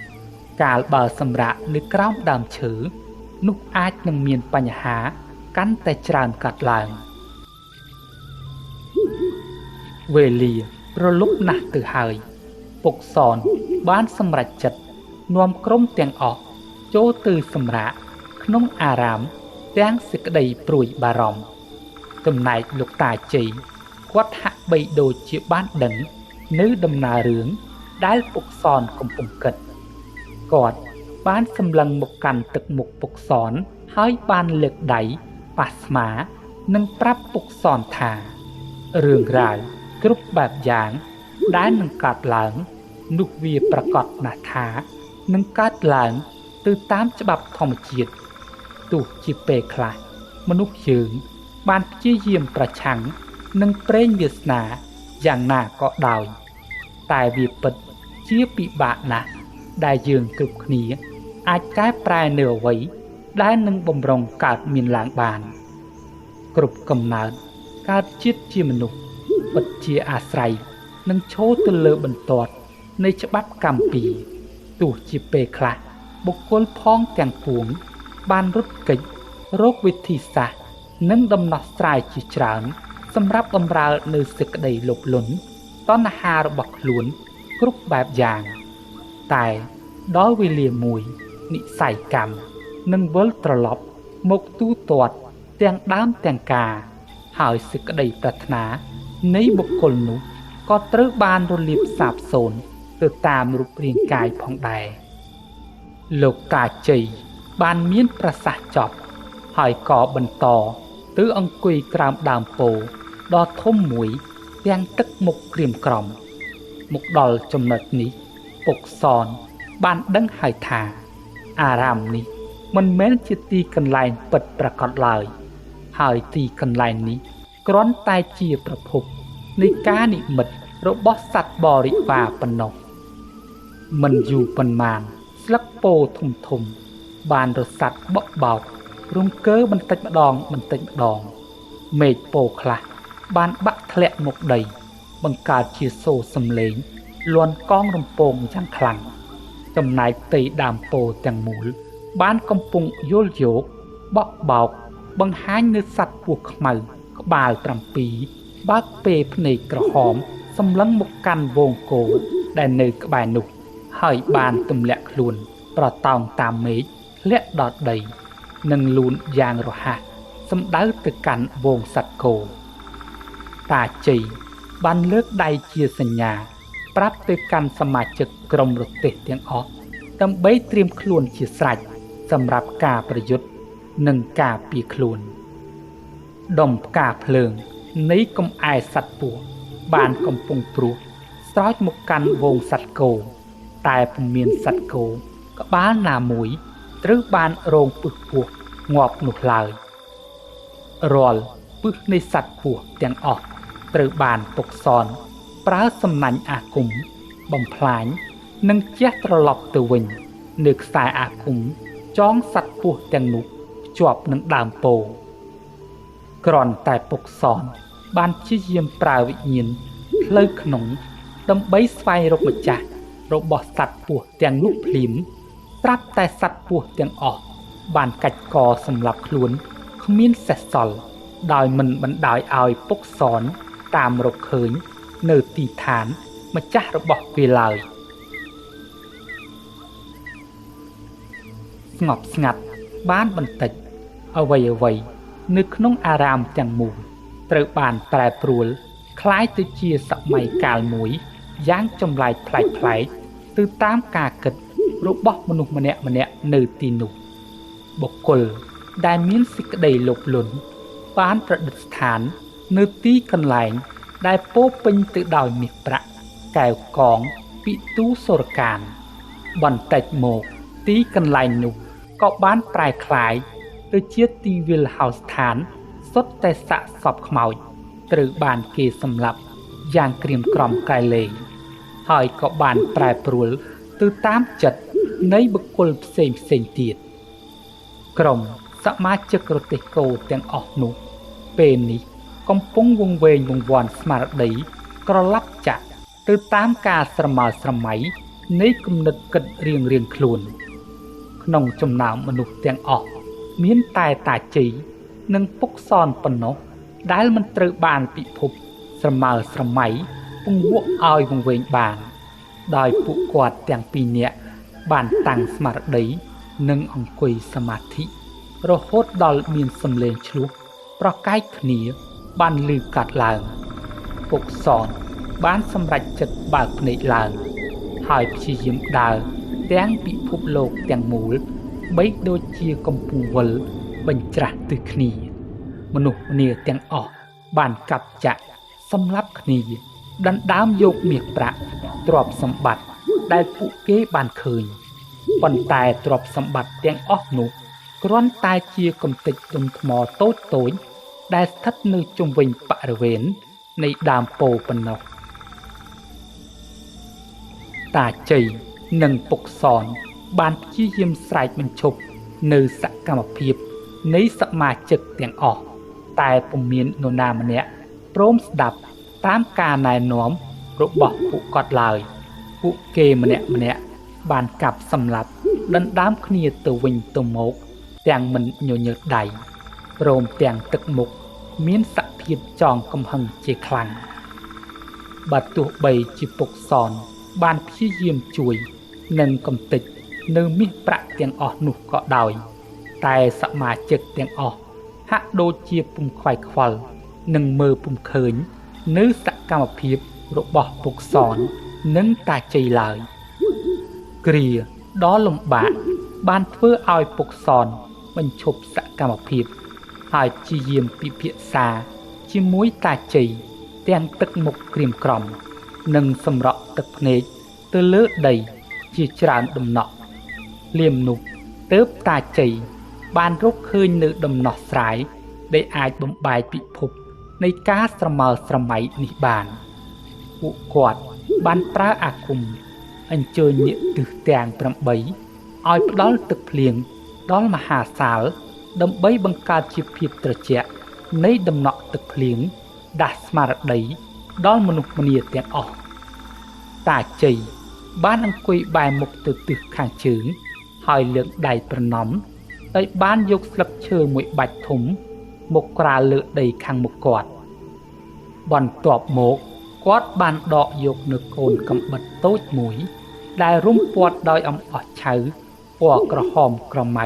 កាលបើសម្រាកនៅក្រោមដើមឈើនោះអាចនឹងមានបញ្ហាកាន់តែច្រើនកាត់ឡើងវេលារលប់ណាស់ទៅហើយពុកសនបានសម្រេចចិត្តនាំក្រុមទាំងអស់ចូលទៅសម្រាកក្នុងអារាមទាំងសេចក្តីព្រួយបារម្ភចំណែកលោកតាជ័យគាត់ហាក់បីដូចជាបានដឹងនៅដំណើររឿងដែលពុកសនកំពុងគិតគាត់បានសម្លឹងមកកាន់ទឹកមុខពុកសនហើយបានលើកដៃប៉ះស្មានិងប្រាប់ពុកសនថារឿងរ៉ាវគ្រប់បែបយ៉ាងដែលនឹងកើតឡើងនោះវាប្រកាសណាស់ថានឹងកើតឡើងទៅតាមច្បាប់ធម្មជាតិទោះជាពេលខ្លះមនុស្សយើងបានព្យាយាមប្រឆាំងនឹងព្រេងវាសនាយ៉ាងណាក៏ដោយតែវាពិតជាពិបាកណាស់ដែលយើងគ្រប់គ្នាអាចកែប្រែនៅអ្វីដែលនឹងបំរុងកើតមានឡើងបានគ្រប់កំណើតកើតជាតិជាមនុស្សពិតជាអាស្រ័យនឹងឈរទៅលើបន្ទាត់នៃច្បាប់កម្មពីទោះជាពេលខ្លះបុគ្គលផងទាំងពួងបានរត់គេចរកវិធីសាស្ត្រនិងដំណោះស្រាយជាច្រើនសម្រាប់បម្រើនៅសេចក្តីលោភលន់តណ្ហារបស់ខ្លួនគ្រប់បែបយ៉ាងតែដល់វេលាមួយនិស្ស័យកម្មនឹងវិលត្រឡប់មកទូទាត់ទាំងដើមទាំងការហើយសេចក្តីប្រាថ្នានៃបុគ្គលនោះក៏ត្រូវបានរលាបសាបសូន្យទៅតាមរូបរាងកាយផងដែរលោកតាជ័យបានមានប្រសាសន៍ចប់ហើយក៏បន្តទៅអង្គុយក្រោមដើមពោធិ៍ដ៏ធំមួយទាំងទឹកមុខក្រៀមក្រំមកដល់ចំណុចនេះពុកសនបានដឹងហើយថាអារាមនេះមិនមែនជាទីកន្លែងពិតប្រាកដឡើយហើយទីកន្លែងនេះគ្រាន់តែជាប្រភពនៃការនិមិត្តរបស់សត្វបរិវារប៉ុណ្ណោះមិនយូរប៉ុន្មានស្លឹកពោធិធំបានរសាត់បក់បោករង្គើបន្តិចម្ដងមេឃពោខ្លះបានបាក់ធ្លាក់មកដី បង្កើតជាសូរសំឡេងលាន់កងរំពងយ៉ាងខ្លាំងចំណែកផ្ទៃដើមពោធិ៍ទាំងមូលបានកំពុងយល់យោគបក់បោកបង្ហាញនៅសត្វពស់ខ្មៅក្បាល7បើកពេភ្នែកក្រហមសម្លឹងមកកាន់វងគោដែលនៅក្បែរនោះហើយបានទម្លាក់ខ្លួនប្រតោងតាមមេឃធ្លាក់ដល់ដីនិងលូនយ៉ាងរហ័សសម្ដៅទៅកាន់វងសត្វគោតាជ័យបានលើកដៃជាសញ្ញាប្រាប់ទៅកាន់សមាជិកក្រុមរទេះទាំងអស់ដើម្បីត្រៀមខ្លួនជាស្រេចសម្រាប់ការប្រយុទ្ធនិងការពារខ្លួនដុំផ្កាភ្លើងនៃកំអែសត្វពស់បានកំពុងព្រុសស្រោចមកកាន់វងសត្វគោតែពុំមានសត្វគោក្បាលណាមួយត្រូវបានរងពឹសពស់ងាប់នោះឡើយរាល់ពឹសនៃសត្វពស់ទាំងអស់ត្រូវបានពុកសនប្រើសំណាញ់អាគមបំផ្លាញនិងជះត្រឡប់ទៅវិញនៅខ្សែអាគមចងសត្វពស់ទាំងនោះភ្ជាប់នឹងដើមពោធិ៍គ្រាន់តែពុកសនបានព្យាយាមប្រើវិញ្ញាណផ្លូវក្នុងដើម្បីស្វែងរកម្ចាស់របស់សត្វពស់ទាំងនោះភ្លាមស្រាប់តែសត្វពស់ទាំងអស់បានកាច់កសម្លាប់ខ្លួនគ្មានសេសសល់ដោយមិនបណ្ដោយឲ្យពុកសនតាមរកឃើញនៅទីឋានម្ចាស់របស់វាឡើយស្ងប់ស្ងាត់បានបន្តិចអ្វីនៅក្នុងអារាមទាំងមូលត្រូវបានប្រែប្រួលคล้ายទៅជាសម័យកាលមួយយ៉ាងចម្លែកប្លែកទៅតាមការគិតរបស់មនុស្សម្នាក់នៅទីនោះបុគ្គលដែលមានសេចក្តីលោភលន់បានប្រឌិតស្ថាននៅទីកន្លែងដែលពោពេញទៅដោយមាសប្រាក់កែវកងពិទូសុរកានបន្តិចមកទីកន្លែងនោះក៏បានប្រែក្លាយទៅជាទីវាលហោស្ថានសុទ្ធតែសាកសពខ្មោចត្រូវបានគេសម្លាប់យ៉ាងក្រៀមក្រំកែលែងហើយក៏បានប្រែប្រួលទៅតាមចិត្តនៃបុគ្គលផ្សេងទៀតក្រុមសមាជិករទេះគោទាំងអស់នោះពេលនេះកំពុងវង្វេងវង្វាន់ស្មារតីក្រឡាប់ចាក់ទៅតាមការស្រមើស្រមៃនៃគំនិតគិតរៀងខ្លួនក្នុងចំណោមមនុស្សទាំងអស់មានតែតាជ័យនិងពុកសនប៉ុណ្ណោះដែលមិនត្រូវបានពិភពស្រមើស្រមៃពង្វក់ឲ្យវង្វេងបានដោយពួកគាត់ទាំងពីរនាក់បានតាំងស្មារតីនិងអង្គុយសមាធិរហូតដល់មានសំឡេងឆ្លុះប្រកែកគ្នាបានឮកាត់ឡើងពុកសនបានសម្រេចចិត្តបើកភ្នែកឡើងហើយព្យាយាមដើរទាំងពិភពលោកទាំងមូលបីដូចជាកំពុងវិលបញ្ច្រាស់ទិសគ្នាមនុស្សម្នាទាំងអស់បានកាប់ចាក់សម្លាប់គ្នាដណ្ដើមយកមាសប្រាក់ទ្រព្យសម្បត្តិដែលពួកគេបានឃើញប៉ុន្តែទ្រព្យសម្បត្តិទាំងអស់នោះគ្រាន់តែជាកំទេចដុំថ្មតូចដែលស្ថិតនៅជុំវិញបរិវេណនៃដើមពោធិ៍ប៉ុណ្ណោះតាជ័យនិងពុកសនបានព្យាយាមស្រែកបញ្ឈប់នៅសកម្មភាពនៃសមាជិកទាំងអស់តែពុំមាននរណាម្នាក់ព្រមស្ដាប់តាមការណែនាំរបស់ពួកគាត់ឡើយពួកគេម្នាក់បានកាប់សម្លាប់ដណ្ដើមគ្នាទៅវិញទៅមកទាំងមិនញញើតដៃព្រមទាំងទឹកមុខមានសភាពចងកំហឹងជាខ្លាំងបើទោះបីជាពុកសនបានព្យាយាមជួយនិងកំទេចនៅមាសប្រាក់ទាំងអស់នោះក៏ដោយតែសមាជិកទាំងអស់ហាក់ដូចជាពុំខ្វាយខ្វល់និងមើលពុំឃើញនៅសកម្មភាពរបស់ពុកសននិងតាជ័យឡើយគ្រាដ៏លំបាកបានធ្វើឲ្យពុកសនបញ្ឈប់សកម្មភាពហើយព្យាយាមពិភាក្សាជាមួយតាជ័យទាំងទឹកមុខក្រៀមក្រំនិងសម្រក់ទឹកភ្នែកទៅលើដីជាច្រើនដំណក់លៀមនោះទើបតាជ័យបានរកឃើញនៅដំណោះស្រាយដែលអាចបំបែកពិភពនៃការស្រមើស្រមៃនេះបានពួកគាត់បានប្រើអាគមអញ្ជើញញាតិទិសទាំង8ឲ្យផ្ដល់ទឹកភ្លៀងដល់មហាសាលដើម្បីបង្កើតជាភាពត្រជាក់នៃដំណក់ទឹកភ្លៀងដាស់ស្មារតី ដល់មនុស្សម្នាទាំងអស់តាជ័យបានអង្គុយបែរមុខទៅទិសខាងជើងហើយលើកដៃប្រណម្យដោយបានយកស្លឹកឈើមួយបាច់ធំមកក្រាលលើដីខាងមុខគាត់បន្ទាប់មកគាត់បានដកយកនូវកូនកំបិតតូចមួយដែលរុំព័ទ្ធដោយអំបោះឆៅពណ៌ក្រហមក្រមៅ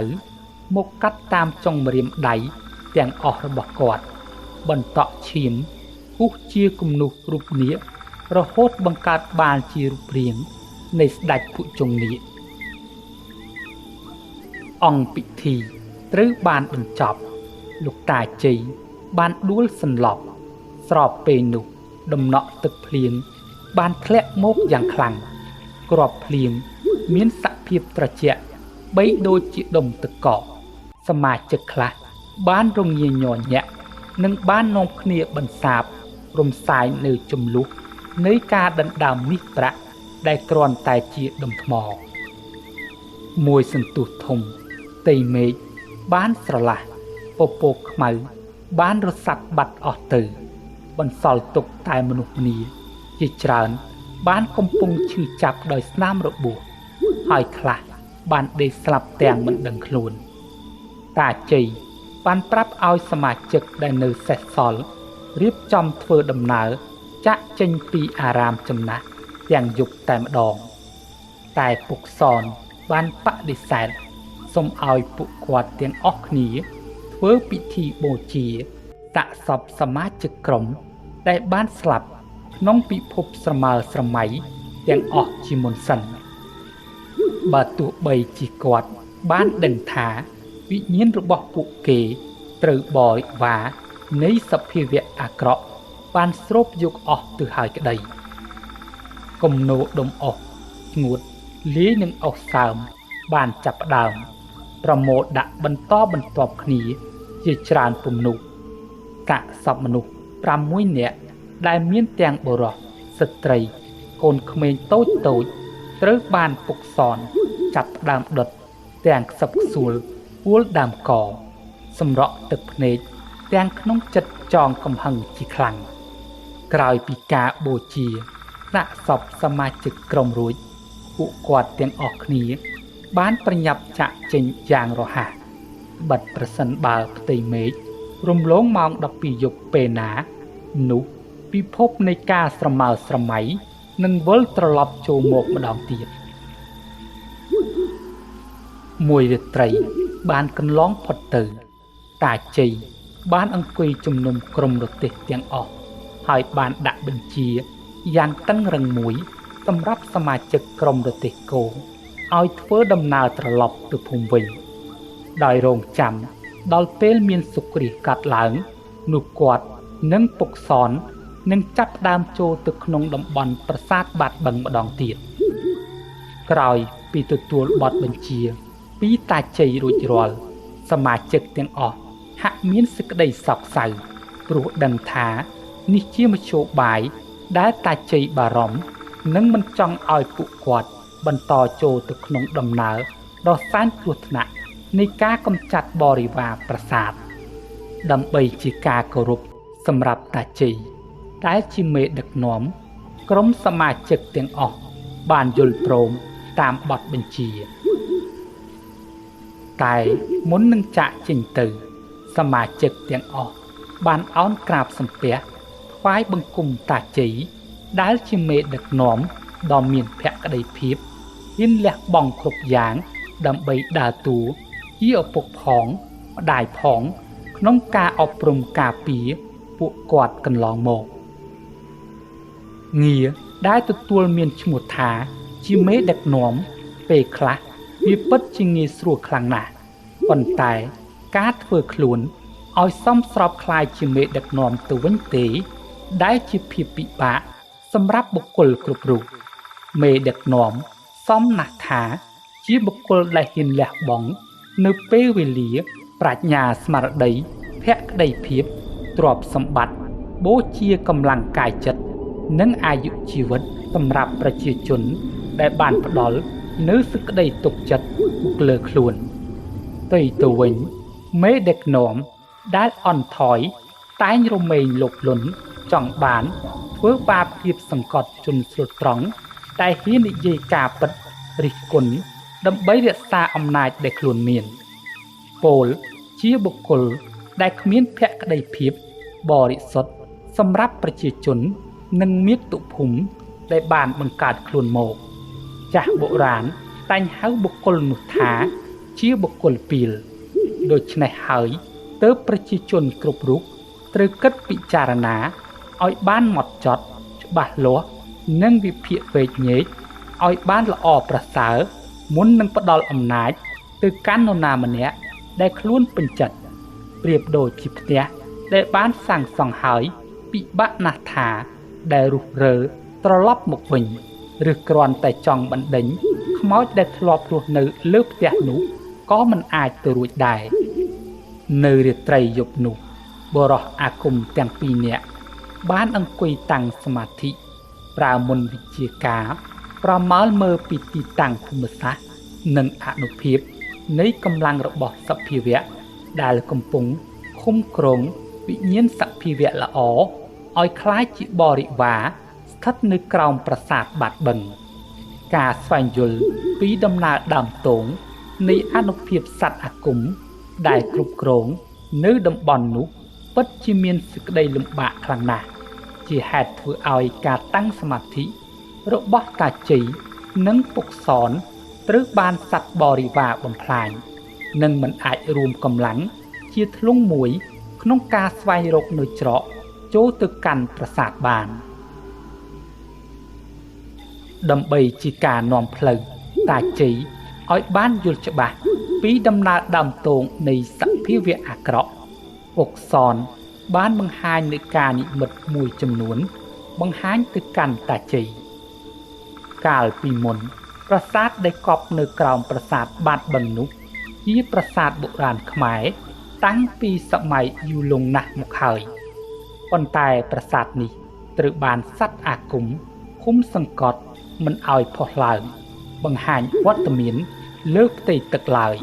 មកកាត់តាមចុងម្រាមដៃទាំងអស់របស់គាត់បន្តក់ឈាមពុះជាគំនូសរូបនាគរហូតបង្កើតបានជារូបរាងនៃស្ដេចភុជង្គនាគអង្គពិធីត្រូវបានបញ្ចប់លោកតាជ័យបានដួលសន្លប់ស្របពេលនោះដំណក់ទឹកភ្លៀងបានធ្លាក់មកយ៉ាងខ្លាំងគ្រាប់ភ្លៀងមានសភាពត្រជាក់បីដូចជាដុំទឹកកកសមាជិកខ្លះបានរងាញ័រញាក់និងបាននាំគ្នាបន្សាបរំសាយនៅចំលុះនៃការដណ្ដើមមាសប្រាក់ដែលគ្រាន់តែជាដុំថ្មមួយសន្ទុះធំផ្ទៃមេឃបានស្រឡះពពកខ្មៅបានរសាត់បាត់អស់ទៅបន្សល់ទុកតែមនុស្សម្នាជាច្រើនបានកំពុងឈឺចាប់ដោយស្នាមរបួសហើយខ្លះបានដេកស្លាប់ទាំងមិនដឹងខ្លួនតាជ័យបានប្រាប់ឲ្យសមាជិកដែលនៅសេសសល់រៀបចំធ្វើដំណើរចាក់ចេញពីអារាមចំណាស់ទាំងយប់តែម្ដងតែពុកសនបានបដិសេធសូមឲ្យពួកគាត់ទាំងអស់គ្នាធ្វើពិធីបូជាតាក់សពសមាជិកក្រុមដែលបានស្លាប់ក្នុងពិភពស្រមើស្រមៃទាំងអស់ជាមុនសិនបើទោះបីជាគាត់បានដឹងថាវិញ្ញាណរបស់ពួកគេត្រូវបរិវារនៃសភាវៈអាក្រក់បានស្រូបយកអស់ទៅហើយក្តីគំនោដុំអស់ស្ងួតលាយនឹងអស់សើមបានចាប់ផ្ដើមប្រមូលដាក់បន្តបន្ទាប់គ្នាជាច្រើនពំនុះកាក់សពមនុស្ស6នាក់ដែលមានទាំងបុរសស្ត្រីកូនក្មេងតូចត្រូវបានពុកសនចាប់ផ្ដើមដុតទាំងខ្សឹបខ្សួលពួលដើមកសម្រក់ទឹកភ្នែកទាំងក្នុងចិត្តចងកំហឹងជាខ្លាំងក្រោយពីការបូជាដាក់សពសមាជិកក្រុមរួចពួកគាត់ទាំងអស់គ្នាបានប្រញាប់ចាក់ចេញយ៉ាងរហ័សបិទប្រសិនបើផ្ទៃមេឃរំលងម៉ោង12យប់ពេលណានោះពិភពនៃការស្រមើស្រមៃនឹងវិលត្រឡប់ចូលមកម្ដងទៀតមួយរាត្រីបានកន្លងផុតទៅតាជ័យបានអង្គុយជំនុំក្រុមរទេះទាំងអស់ហើយបានដាក់បញ្ជាយ៉ាងតឹងរឹងមួយសម្រាប់សមាជិកក្រុមរទេះគោឲ្យធ្វើដំណើរត្រឡប់ទៅភូមិវិញដោយរងចាំដល់ពេលមានសុគ្រាសកាត់ឡើងនោះគាត់និងពុកសននឹងចាប់ផ្ដើមចូលទៅក្នុងតំបន់ប្រាសាទបាត់បឹងម្ដងទៀតក្រោយពីទទួលបទបញ្ជាពីតាជ័យរួចរាល់សមាជិកទាំងអស់ហាក់មានសេចក្តីសោកសៅព្រោះដឹងថានេះជាមធ្យោបាយដែលតាជ័យបារម្ភនិងមិនចង់ឲ្យពួកគាត់បន្តចូលទៅក្នុងដំណើរដ៏សែនគ្រោះថ្នាក់នៃការកម្ចាត់បរិវារប្រាសាទដើម្បីជាការគោរពសម្រាប់តាជ័យដែលជាមេដឹកនាំក្រុមសមាជិកទាំងអស់បានយល់ព្រមតាមបទបញ្ជាតែមុននឹងចាក់ចេញទៅសមាជិកទាំងអស់បានអោនក្រាបសំពះថ្វាយបង្គំតាជ័យដែលជាមេដឹកនាំដ៏មានភក្ដីភាពហ៊ានលះបង់គ្រប់យ៉ាងដើម្បីដើរតួជាឪពុកផងម្ដាយផងក្នុងការអប់រំការពារពួកគាត់កន្លងមកងារដែលទទួលមានឈ្មោះថាជាមេដឹកនាំពេលខ្លះវាពិតជាងាយស្រួលខ្លាំងណាស់ប៉ុន្តែការធ្វើខ្លួនឲ្យសមស្របคล้ายជាមេដឹកនាំទៅវិញទេដែលជាភាពពិបាកសម្រាប់បុគ្គលគ្រប់រូបមេដឹកនាំសមណាស់ថាជាបុគ្គលដែលហ៊ានលះបង់នៅពេលវេលាប្រាជ្ញាស្មារតីភក្ដីភាពទ្រព្យសម្បត្តិបូជាកម្លាំងកាយចិត្តនិងអាយុជីវិតសម្រាប់ប្រជាជនដែលបានផ្ដល់នូវសេចក្តីទុកចិត្តមកលើខ្លួនទៅវិញមេដឹកនាំដែលអន់ថយតែងរមែងលោភលន់ ចង់បានធ្វើបាបភាពសង្កត់ជនស្លូតត្រង់តែហ៊ាននិយាយការពិតរិះគន់ដើម្បីរក្សាអំណាចដែលខ្លួនមានពោលជាបុគ្គលដែលគ្មានភក្តីភាពបរិសុទ្ធសម្រាប់ប្រជាជននិងមាតុភូមិដែលបានបង្កើតខ្លួនមកចាស់បុរាណតែងហៅបុគ្គលនោះថាជាបុគ្គលពីលដូច្នេះហើយទើបប្រជាជនគ្រប់រូបត្រូវគិតពិចារណាឲ្យបានហ្មត់ចត់ច្បាស់លាស់និងវិភាគវែកញែកឲ្យបានល្អប្រសើរមុននឹងផ្ដល់អំណាចទៅកាន់នរណាម្នាក់ដែលខ្លួនពេញចិត្តប្រៀបដូចជាផ្ទះដែលបានសាងសង់ហើយពិបាកណាស់ថាដែលរុះរើត្រឡប់មកវិញឬគ្រាន់តែចង់បណ្ដេញខ្មោចដែលធ្លាប់រស់នៅលើផ្ទះនោះក៏មិនអាចទៅរួចដែរនៅរាត្រីយប់នោះបរោះអាគមទាំងពីរនាក់បានអង្គុយតាំងសមាធិប្រើមន្តវិជ្ជាការប្រមាលមើលពីទីតាំងភូមិសាស្ត្រនិងអនុភាពនៃកម្លាំងរបស់សភាវៈដែលកំពុងឃុំគ្រងវិញ្ញាណសភាវៈល្អឲ្យคล้ายជាបរិវារស្ថិតនៅក្រោមប្រាសាទបាត់បឹងការស្វែងយល់ពីដំណើរដើមទងនៃអនុភាពសត្វអាគមដែលគ្រប់គ្រងនៅតំបន់នោះពិតជាមានសេចក្តីលំបាកខ្លាំងណាស់ជាហេតុធ្វើឲ្យការតាំងសមាធិរបស់តាជ័យនិងពុកសនត្រូវបានសត្វបរិវារបំផ្លាញនិងមិនអាចរួមកម្លាំងជាធ្លុងមួយក្នុងការស្វែងរកនៅច្រកចូលទៅកាន់ប្រាសាទបានដើម្បីជាការនាំផ្លូវតាជ័យឲ្យបានយល់ច្បាស់ពីដំណើរដើមទងនៃសភាវៈអាក្រក់ពុកសនបានបង្ហាញនូវការនិមិត្តមួយចំនួនបង្ហាញទៅកាន់តាជ័យកាលពីមុនប្រាសាទដែលកប់នៅក្រោមប្រាសាទបាត់បឹងនោះជាប្រាសាទបុរាណខ្មែរតាំងពីសម័យយូរលង់ណាស់មកហើយប៉ុន្តែប្រាសាទនេះត្រូវបានសត្វអាគមឃុំសង្កត់មិនឲ្យផុសឡើងបង្ហាញវត្តមានលើផ្ទៃទឹកឡើយ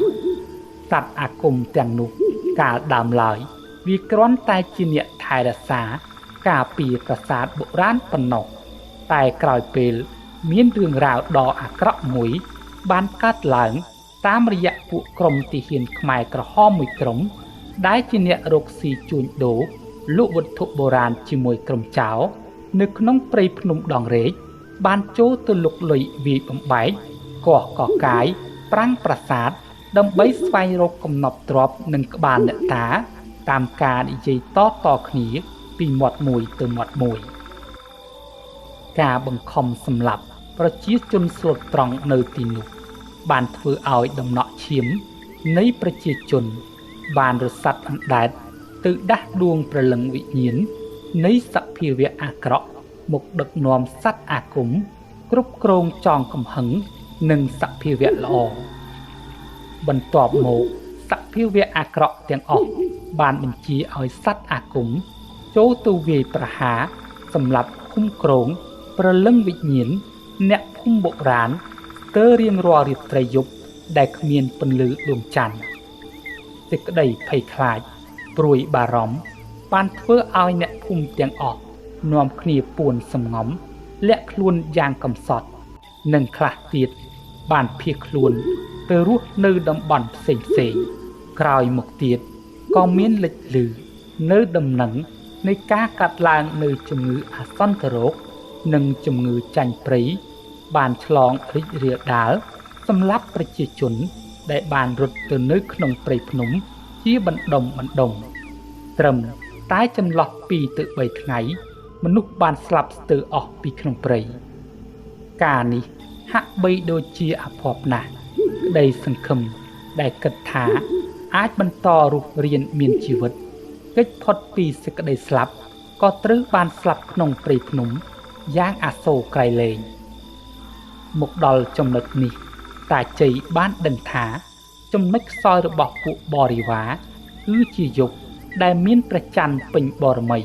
សត្វអាគមទាំងនោះកាលដើមឡើយវាគ្រាន់តែជាអ្នកថែរក្សាការពារប្រាសាទបុរាណប៉ុណ្ណោះតែក្រោយពេលមានរឿងរ៉ាវដ៏អាក្រក់មួយបានកើតឡើងតាមរយៈពួកក្រុមទាហានខ្មែរក្រហមមួយក្រុមដែលជាអ្នករកស៊ីជួញដូរលក់វត្ថុបុរាណជាមួយក្រុមចៅនៅក្នុងព្រៃភ្នំដងរែកបានចូលទៅលុកលុយវាយបំបែកកោះកកាយប្រាំងប្រាសាទដើម្បីស្វែងរកកំណប់ទ្រព្យនិងក្បាលអ្នកតាតាមការនិយាយតគ្នាពីមាត់មួយទៅមាត់មួយការបង្ខំសម្លាប់ប្រជាជនស្លូតត្រង់នៅទីនោះបានធ្វើឲ្យដំណក់ឈាមនៃប្រជាជនបានរសាត់អណ្ដែតទៅដាស់ដួងព្រលឹងវិញ្ញាណនៃសភាវៈអាក្រក់មកដឹកនាំសត្វអាគមគ្រប់គ្រងចងកំហឹងនិងសភាវៈល្អបន្ទាប់មកសភាវៈអាក្រក់ទាំងអស់បានបញ្ជាឲ្យសត្វអាគមចូលទៅវាយប្រហារសម្រាប់ឃុំគ្រងព្រលឹងវិញ្ញាណអ្នកភូមិបុរាណស្ទើររៀងរាល់រាត្រីយប់ដែលគ្មានពន្លឺដួងច័ន្ទសេចក្តីភ័យខ្លាចព្រួយបារម្ភបានធ្វើឲ្យអ្នកភូមិទាំងអស់នាំគ្នាពួនសំងំលាក់ខ្លួនយ៉ាងកំសត់និងខ្លះទៀតបានភៀសខ្លួនទៅរស់នៅតំបន់ផ្សេងក្រោយមកទៀតក៏មានលេចឮនៅដំណឹងនៃការកាត់ឡើងនៅជំងឺអាសន្នរោគនិងជំងឺចាញ់ព្រៃបានឆ្លងរីករាលដាលសម្រាប់ប្រជាជនដែលបានរត់ទៅនៅក្នុងព្រៃភ្នំជាបណ្ដុំត្រឹមតែចន្លោះ2ទៅ3ថ្ងៃមនុស្សបានស្លាប់ស្ទើរអស់ពីក្នុងព្រៃការនេះហាក់បីដូចជាអភ័ព្វណាស់ក្តីសង្ឃឹមដែលគិតថាអាចបន្តរស់រានមានជីវិតគេចផុតពីសេចក្តីស្លាប់ក៏ត្រូវបានស្លាប់ក្នុងព្រៃភ្នំយ៉ាងអាសូរក្រៃលែងមកដល់ចំណុចនេះតាជ័យបានដឹងថាចំណុចខ្សោយរបស់ពួកបរិវារគឺជាយុគដែលមានព្រះច័ន្ទពេញបរមី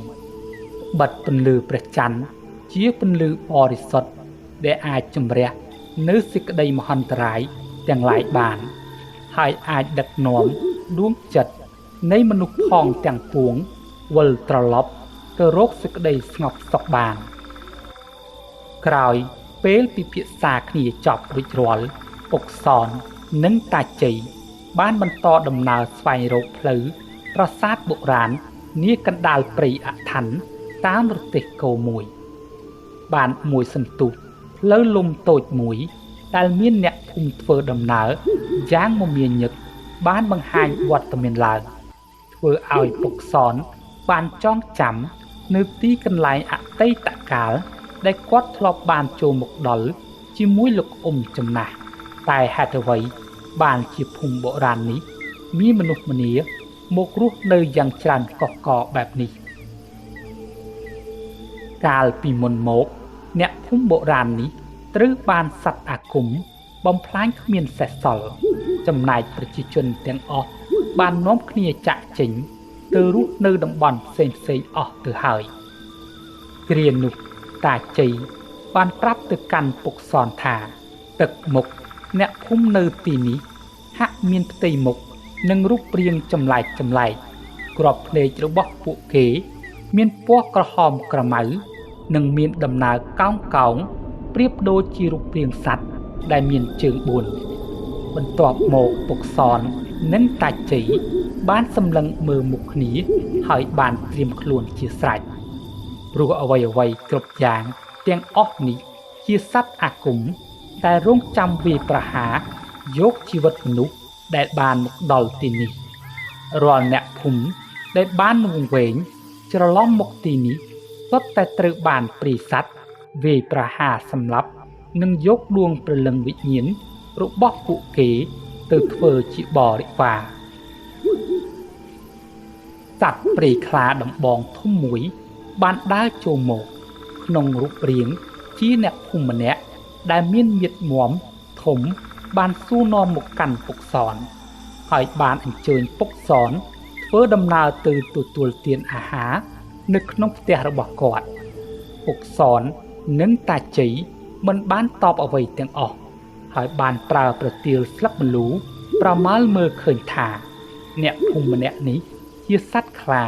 បិទពន្លឺព្រះច័ន្ទជាពន្លឺបរិសុទ្ធដែលអាចជំរះនៅសេចក្តីមហន្តរាយទាំងឡាយបានហើយអាចដឹកនាំដួងចិត្តនៃមនុស្សផងទាំងពួងវិលត្រឡប់ ទៅរកសេចក្តីស្ងប់សុខបានក្រោយពេលពិភាក្សាគ្នាចប់រួចរាល់ពុកសននិងតាជ័យបានបន្តដំណើរស្វែងរកផ្លូវប្រាសាទបុរាណនាកណ្ដាលព្រៃអថន្តតាមរទេះគោមួយបានមួយសន្ទុះផ្លូវលំតូចមួយដែលមានអ្នកភូមិធ្វើដំណើរយ៉ាងមមាញឹកបានបង្ហាញវត្តមានឡើងធ្វើឲ្យពុកសនបានចងចាំនៅទីកន្លែងអតីតកាលដែលគាត់ធ្លាប់បានចូលមកដល់ជាមួយលោកចំណាស់តែហេតុអ្វីបានជាភូមិបុរាណនេះមានមនុស្សម្នាមករស់នៅយ៉ាងច្រើនកកកបែបនេះកាលពីមុនមកអ្នកភូមិបុរាណនេះត្រូវបានសត្វអាគមបំផ្លាញគ្មានសេសសល់ចំណែកប្រជាជនទាំងអស់បាននាំគ្នាចាក់ចេញទៅរស់នៅតំបន់ផ្សេងអស់ទៅហើយគ្រានោះតាជ័យបានប្រាប់ទៅកាន់ពុកសនថាទឹកមុខអ្នកភូមិនៅទីនេះហាក់មានផ្ទៃមុខនិងរូបរាងចម្លែកក្របភ្នែករបស់ពួកគេមានពណ៌ក្រហមក្រមៅនិងមានដំណើរកោងប្រៀបដូចជារូបរាងសត្វដែលមានជើង4បន្ទាប់មកពុកសននិងតាជ័យបានសម្លឹងមើលមុខគ្នាហើយបានត្រៀមខ្លួនជាស្រេចព្រោះអ្វីគ្រប់យ៉ាងទាំងអស់នេះជាសត្វអាគមដែលរងចាំវាយប្រហារយកជីវិតមនុស្សដែលបានមកដល់ទីនេះរាល់អ្នកភូមិដែលបានវង្វេងច្រឡំមកទីនេះសុទ្ធតែត្រូវបានព្រាយសត្វវាយប្រហារសម្លាប់និងយកដួងព្រលឹងវិញ្ញាណរបស់ពួកគេទៅធ្វើជាបរិវារសត្វព្រៃខ្លាដំបងធំមួយបានដើរចូលមកក្នុងរូបរាងជាអ្នកភូមិម្នាក់ដែលមានមាឌមាំធំបានសួរនាំមកកាន់ពុកសនហើយបានអញ្ជើញពុកសនធ្វើដំណើរទៅទទួលទានអាហារនៅក្នុងផ្ទះរបស់គាត់ពុកសននិងតាជ័យមិនបានតបអ្វីទាំងអស់ហើយបានប្រើប្រទាលស្លឹកម្លូប្រមាលមើលឃើញថាអ្នកភូមិម្នាក់នេះជាសត្វខ្លា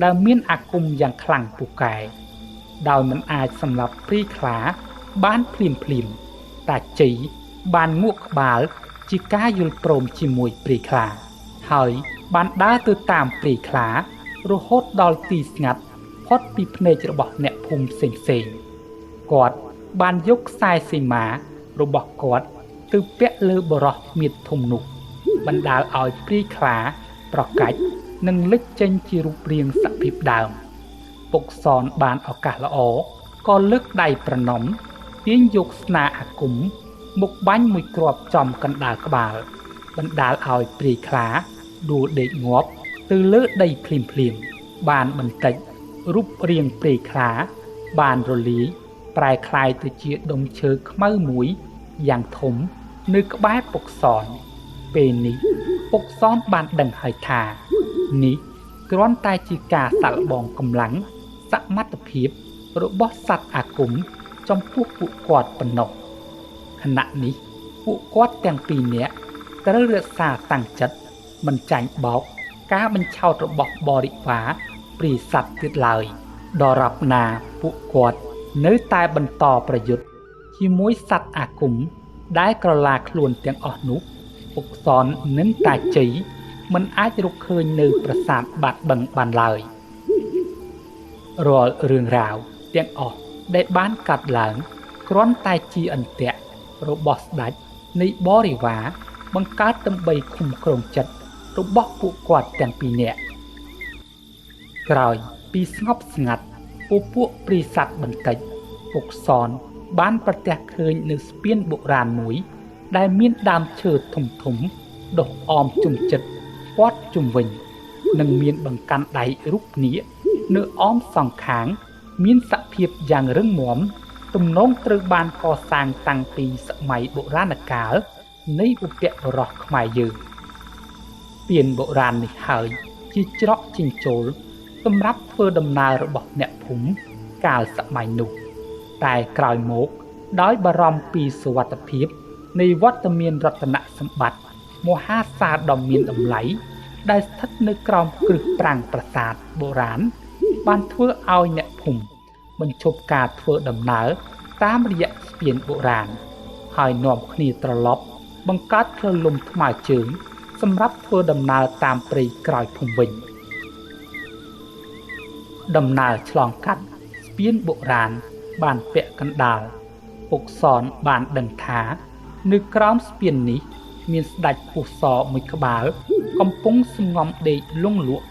ដែលមានអាគមយ៉ាងខ្លាំងពូកែដោយមិនអាចសម្លាប់ព្រាយខ្លាបានភ្លាមតាជ័យបានងក់ក្បាលជាការយល់ព្រមជាមួយព្រាយខ្លាហើយបានដើរទៅតាមព្រាយខ្លារហូតដល់ទីស្ងាត់ផុតពីភ្នែករបស់អ្នកភូមិផ្សេងគាត់បានយកខ្សែសីមារបស់គាត់ទៅពាក់លើបរោះមាឌធំនោះបណ្ដាលឲ្យព្រាយខ្លាប្រកាច់និងលេចចេញជារូបរាងសភាពដើមពុកសនបានឱកាសល្អក៏លើកដៃប្រណម្យទាញយកស្នាអាគមមកបាញ់មួយគ្រាប់ចំកណ្ដាលក្បាលបណ្ដាលឲ្យព្រាយខ្លាដួលដេកងាប់ទៅលើដីភ្លាមបានបន្តិចរូបរាងព្រាយខ្លាបានរលាយប្រែคล้ายទៅជាដុំឈើខ្មៅមួយយ៉ាងធំនៅក្បែរពុកសនពេលនេះពុកសនបានដឹងហើយថានេះគ្រាន់តែជាការសាក់លបងកម្លាំងសមត្ថភាពរបស់សត្វអាគមចំពោះពួកគាត់ប៉ុណ្ណោះខណៈនេះពួកគាត់ទាំងពីរនាក់ត្រូវរក្សាតាំងចិត្តមិនចាញ់បោកការបញ្ឆោតរបស់បរិវារព្រាយសត្វទៀតឡើយដរាបណាពួកគាត់នៅតែបន្តប្រយុទ្ធជាមួយសត្វអាគមដែលក្រឡាខ្លួនទាំងអស់នោះពុកសននិងតាជ័យមិនអាចរកឃើញនៅប្រាសាទបាត់បឹងបានឡើយរាល់រឿងរ៉ាវទាំងអស់ដែលបានកាត់ឡើងគ្រាន់តែជាអន្ទាក់របស់ស្ដេចនៃបរិវារបង្កើតដើម្បីឃុំគ្រងចិត្តរបស់ពួកគាត់ទាំងពីរនាក់ក្រោយពីស្ងប់ស្ងាត់ពួកព្រាយសត្វបន្តិចពុកសនបានប្រទះឃើញនៅស្ពានបុរាណមួយដែលមានដើមឈើធំដុះអមជុំជិតព័ទ្ធជុំវិញនិងមានបង្កាន់ដៃរូបនាគនៅអមសងខាងមានសភាពយ៉ាងរឹងមាំទំនងត្រូវបានកសាងតាំងពីសម័យបុរាណកាលនៃឧបបុរសខ្មែរយើងស្ពានបុរាណនេះហើយជាច្រកចេញចូលសម្រាប់ធ្វើដំណើររបស់អ្នកភូមិកាលសម័យនោះតែក្រោយមកដោយបារម្ភពីសុវត្ថិភាពនៃវត្តមានរតនសម្បត្តិមហាសាលដ៏មានតម្លៃដែលស្ថិតនៅក្រោមគ្រឹះប្រាង្គប្រាសាទបុរាណ បានធ្វើឲ្យអ្នកភូមិបញ្ឈប់ការធ្វើដំណើរតាមរយៈស្ពានបុរាណហើយនាំគ្នាត្រឡប់បង្កើតផ្លូវលំថ្មើរជើងសម្រាប់ធ្វើដំណើរតាមព្រៃក្រោយភូមិវិញដំណើរឆ្លងកាត់ស្ពានបុរាណបានពាក់កណ្ដាលពុកសនបានដឹងថានៅក្រោមស្ពាននេះមានស្ដេចពស់សមួយក្បាលកំពុងសំងំដេកលង់លក់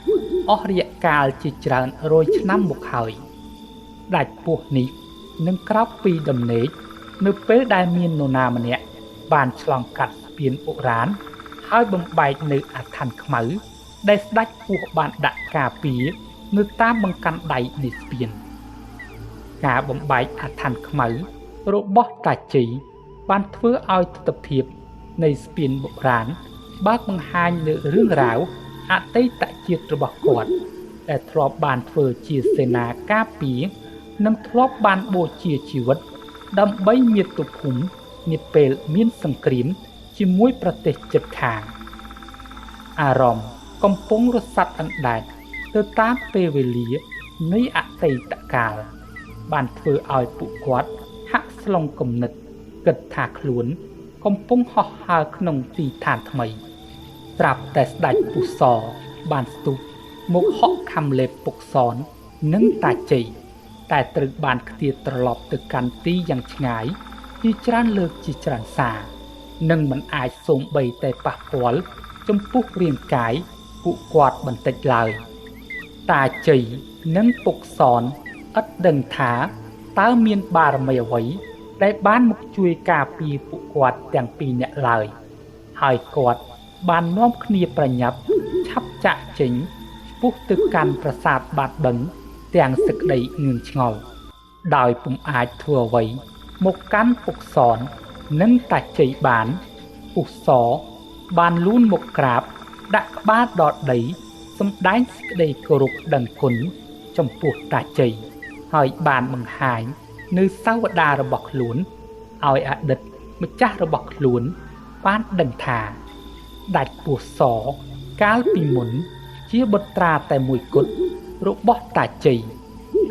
អស់រយៈកាលជាច្រើនរយឆ្នាំមកហើយស្ដេចពស់នេះនឹងក្រោកពីដំណេកនៅពេលដែលមាននរណាម្នាក់បានឆ្លងកាត់ស្ពានបុរាណហើយបំបែកនៅអាថ័ន្តខ្មៅដែលស្ដេចពស់បានដាក់ការពារនៅតាមបង្កាន់ដៃនៃស្ពានការបំបែកអាថ័ន្តខ្មៅរបស់តាជ័យបានធ្វើឲ្យទិដ្ឋភាពនៃស្ពានបុរាណបើកបង្ហាញលើរឿងរ៉ាវអតីតជាតិរបស់គាត់ដែលធ្លាប់បានធ្វើជាសេនាការពារនិងធ្លាប់បានបូជាជីវិតដើម្បីមាតុភូមិនាពេលមានសង្គ្រាមជាមួយប្រទេសជិតខាងអារម្មណ៍កំពុងរសាត់អណ្ដែតទៅតាមពេលវេលានៃអតីតកាលបានធ្វើឲ្យពួកគាត់ហាក់ស្លងគំនិតគិតថាខ្លួនកំពុងហោះហើរក្នុងទីឋានថ្មីត្រាប់តែស្ដេចពស់សបានស្ទុះមកហក់ខំលេបពុកសននិងតាជ័យតែត្រូវបានខ្ទាតត្រឡប់ទៅកាន់ទីយ៉ាងឆ្ងាយជាច្រើនលើកជាច្រើនសារនិងមិនអាចសូម្បីតែប៉ះពាល់ចំពោះរាងកាយពួកគាត់បន្តិចឡើយតាជ័យនិងពុកសនឥតដឹងថាតើមានបារមីអ្វីដែលបានមកជួយការពារពួកគាត់ទាំងពីរនាក់ឡើយហើយគាត់បាននាំគ្នាប្រញាប់ឆាប់ចាក់ចេញឆ្ពោះទៅកាន់ប្រាសាទបាត់បឹងទាំងសេចក្តីងឿងឆ្ងល់ដោយពុំអាចធ្វើអ្វីមកកាន់ពុកសននិងតាជ័យបានពុះសបានលូនមកក្រាបដាក់ក្បាលដល់ដីសម្ដែងសេចក្តីគោរពដឹងគុណចំពោះតាជ័យហើយបានបង្ហាញនៅសាវតារបស់ខ្លួនឲ្យអតីតម្ចាស់របស់ខ្លួនបានដឹងថាដាច់ពស់សកាលពីមុនជាបុត្រាតែមួយគត់របស់តាជ័យ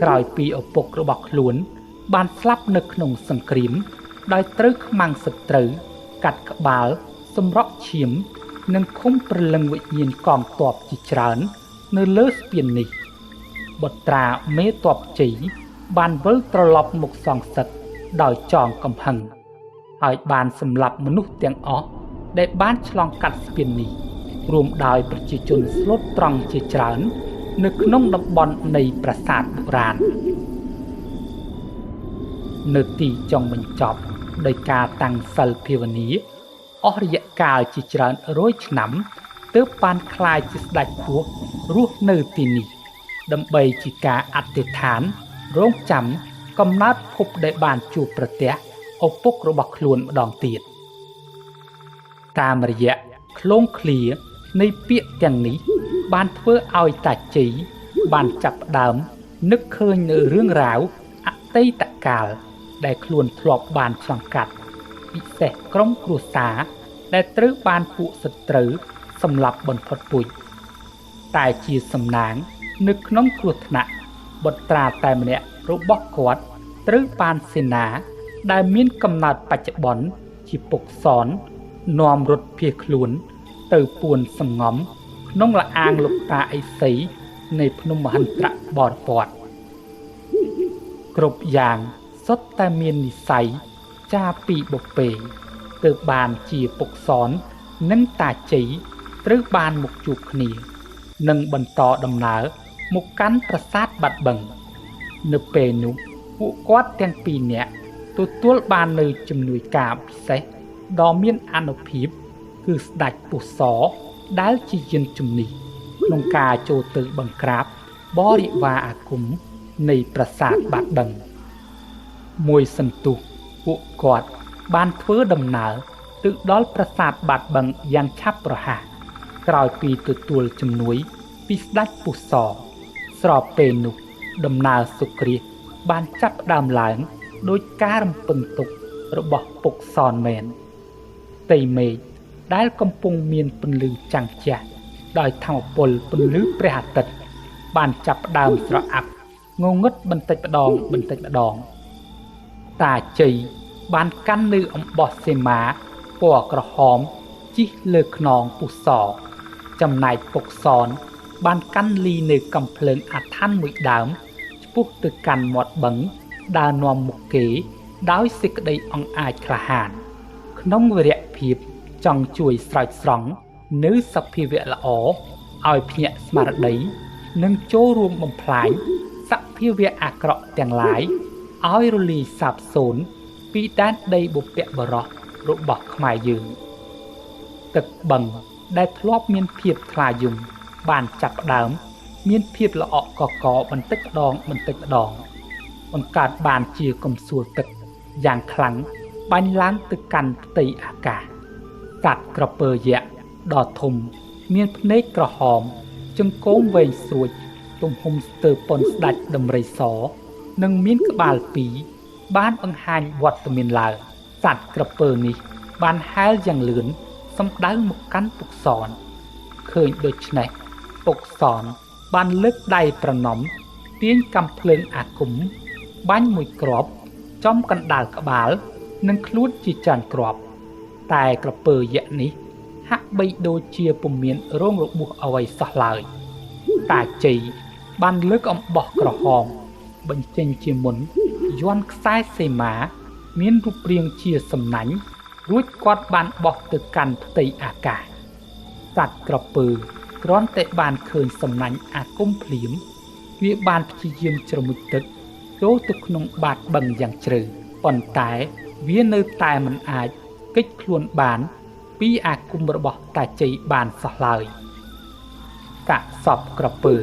ក្រោយពីឪពុករបស់ខ្លួនបានស្លាប់នៅក្នុងសង្គ្រាមដោយត្រូវខ្មាំងសត្រូវកាត់ក្បាលសម្រក់ឈាមនិងឃុំព្រលឹងវិញ្ញាណកងទ័ពជាច្រើននៅលើស្ពាននេះបុត្រាមេទ័ពជ័យបានវិលត្រឡប់មកសងសឹកដោយចងកំហឹងហើយបានសម្លាប់មនុស្សទាំងអស់ដែលបានឆ្លងកាត់ស្ពាននេះរួមដោយប្រជាជនស្លូតត្រង់ជាច្រើននៅក្នុងតំបន់នៃប្រាសាទបុរាណនៅទីចុងបញ្ចប់ដោយការតាំងសិលភាវនាអស់រយៈកាលជាច្រើនរយឆ្នាំទើបបានក្លាយជាស្ដេចពស់រស់នៅទីនេះដើម្បីជាការអធិដ្ឋានរងចាំកំណើតភពដែលបានជួបប្រទះឪពុករបស់ខ្លួនម្ដងទៀតតាមរយៈឃ្លោងឃ្លានៃពាក្យទាំងនេះបានធ្វើឲ្យតាជ័យបានចាប់ផ្ដើមនឹកឃើញនៅរឿងរ៉ាវអតីតកាលដែលខ្លួនធ្លាប់បានឆ្លងកាត់ពិសេសក្រុមគ្រួសារដែលត្រូវបានពួកសត្រូវសម្លាប់បន្ផុតពូជតែជាសំណាងនៅក្នុងគ្រោះថ្នាក់បុត្រាតែម្នាក់របស់គាត់ត្រូវបានសេនាដែលមានកំណើតបច្ចុប្បន្នជាពុកសននាំរត់ភៀសខ្លួនទៅពួនសំងំក្នុងលអាងលោកតាអេសីនៃភ្នំមហន្តរបរពតគ្រប់យ៉ាងសុទ្ធតែមាននិស្ស័យចាពីបុពេទើបបានជាពុកសននិងតាជ័យត្រូវបានមកជួបគ្នានិងបន្តដំណើរមកកាន់ប្រាសាទបាត់បឹងនៅពេលនោះពួកគាត់ទាំងពីរនាក់ទទួលបាននូវជំនួយការពិសេសដ៏មានអានុភាពគឺស្ដេចពស់សដែលជាយានជំនិះក្នុងការចូលទៅបង្ក្រាបបរិវារអាគមនៃប្រាសាទបាត់បឹងមួយសន្ទុះពួកគាត់បានធ្វើដំណើរទៅដល់ប្រាសាទបាត់បឹងយ៉ាងឆាប់រហ័សក្រោយពីទទួលជំនួយពីស្ដេចពស់សស្របពេលនោះដំណើរសុគ្រាសបានចាប់ផ្ដើមឡើងដោយការរំពឹងទុករបស់ពុកសនមែនផ្ទៃមេឃដែលកំពុងមានពន្លឺចាំងជះដោយថាមពលពន្លឺព្រះអាទិត្យ បានចាប់ផ្ដើមស្រអាប់ងងឹតបន្តិចម្ដងតាជ័យបានកាន់នៅអំបោះសេមាពណ៌ក្រហមជីកលើខ្នងពុះសចំណែកពុកសនបានកាន់លីនៅកំភ្លើងអាថ័ន្តមួយដើមឆ្ពោះទៅកាន់មាត់បឹងដើរនាំមុខគេដោយសេចក្តីអង្អាចក្លាហានក្នុងវិរៈភាពចង់ជួយស្រោចស្រង់នៅសភាវៈល្អឲ្យភ្ញាក់ស្មារតីនិងចូលរួមបំផ្លាញសភាវៈអាក្រក់ទាំងឡាយឲ្យរលាយសាបសូន្យពីដែនដីបុព្វបុរសរបស់ខ្មែរយើងទឹកបឹងដែលធ្លាប់មានភាពថ្លាយំបានចាប់ផ្ដើមមានភាពល្អក់កកបន្តិចម្ដងបង្កើតបានជាកំសួលទឹកយ៉ាងខ្លាំងបាញ់ឡើងទៅកាន់ផ្ទៃអាកាសសត្វក្រពើយក្សដ៏ធំមានភ្នែកក្រហមជង្គង់វែងស្រួចទំហំស្ទើរប៉ុនស្ដាច់ដំរីសនិងមានក្បាលពីរបានបង្ហាញវត្តមានឡើងសត្វក្រពើនេះបានហែលយ៉ាងលឿនសម្ដៅមកកាន់ពុកសនឃើញដូច្នេះពុកសនបានលើកដៃប្រណម្យទាញកាំភ្លើងអាគមបាញ់មួយគ្រាប់ចំកណ្ដាលក្បាលនិងខ្លួនជាច្រើនគ្រាប់តែក្រពើយក្សនេះហាក់បីដូចជាពុំមានរងរបួសអ្វីសោះឡើយតាជ័យបានលើកអំបោះក្រហមបញ្ចេញជាមុនយន់ខ្សែសេមាមានរូបរាងជាសំណាញ់រួចគាត់បានបោះទៅកាន់ផ្ទៃអាកាសសត្វក្រពើគ្រាន់តែបានឃើញសំណាញ់អាគមភ្លាមវាបានព្យាយាមជ្រមុជទឹកចូលទៅក្នុងបាតបឹងយ៉ាងជ្រៅប៉ុន្តែវានៅតែមិនអាចគេចខ្លួនបានពីអាគមរបស់តាជ័យបានសោះឡើយកាក់សពក្រពើ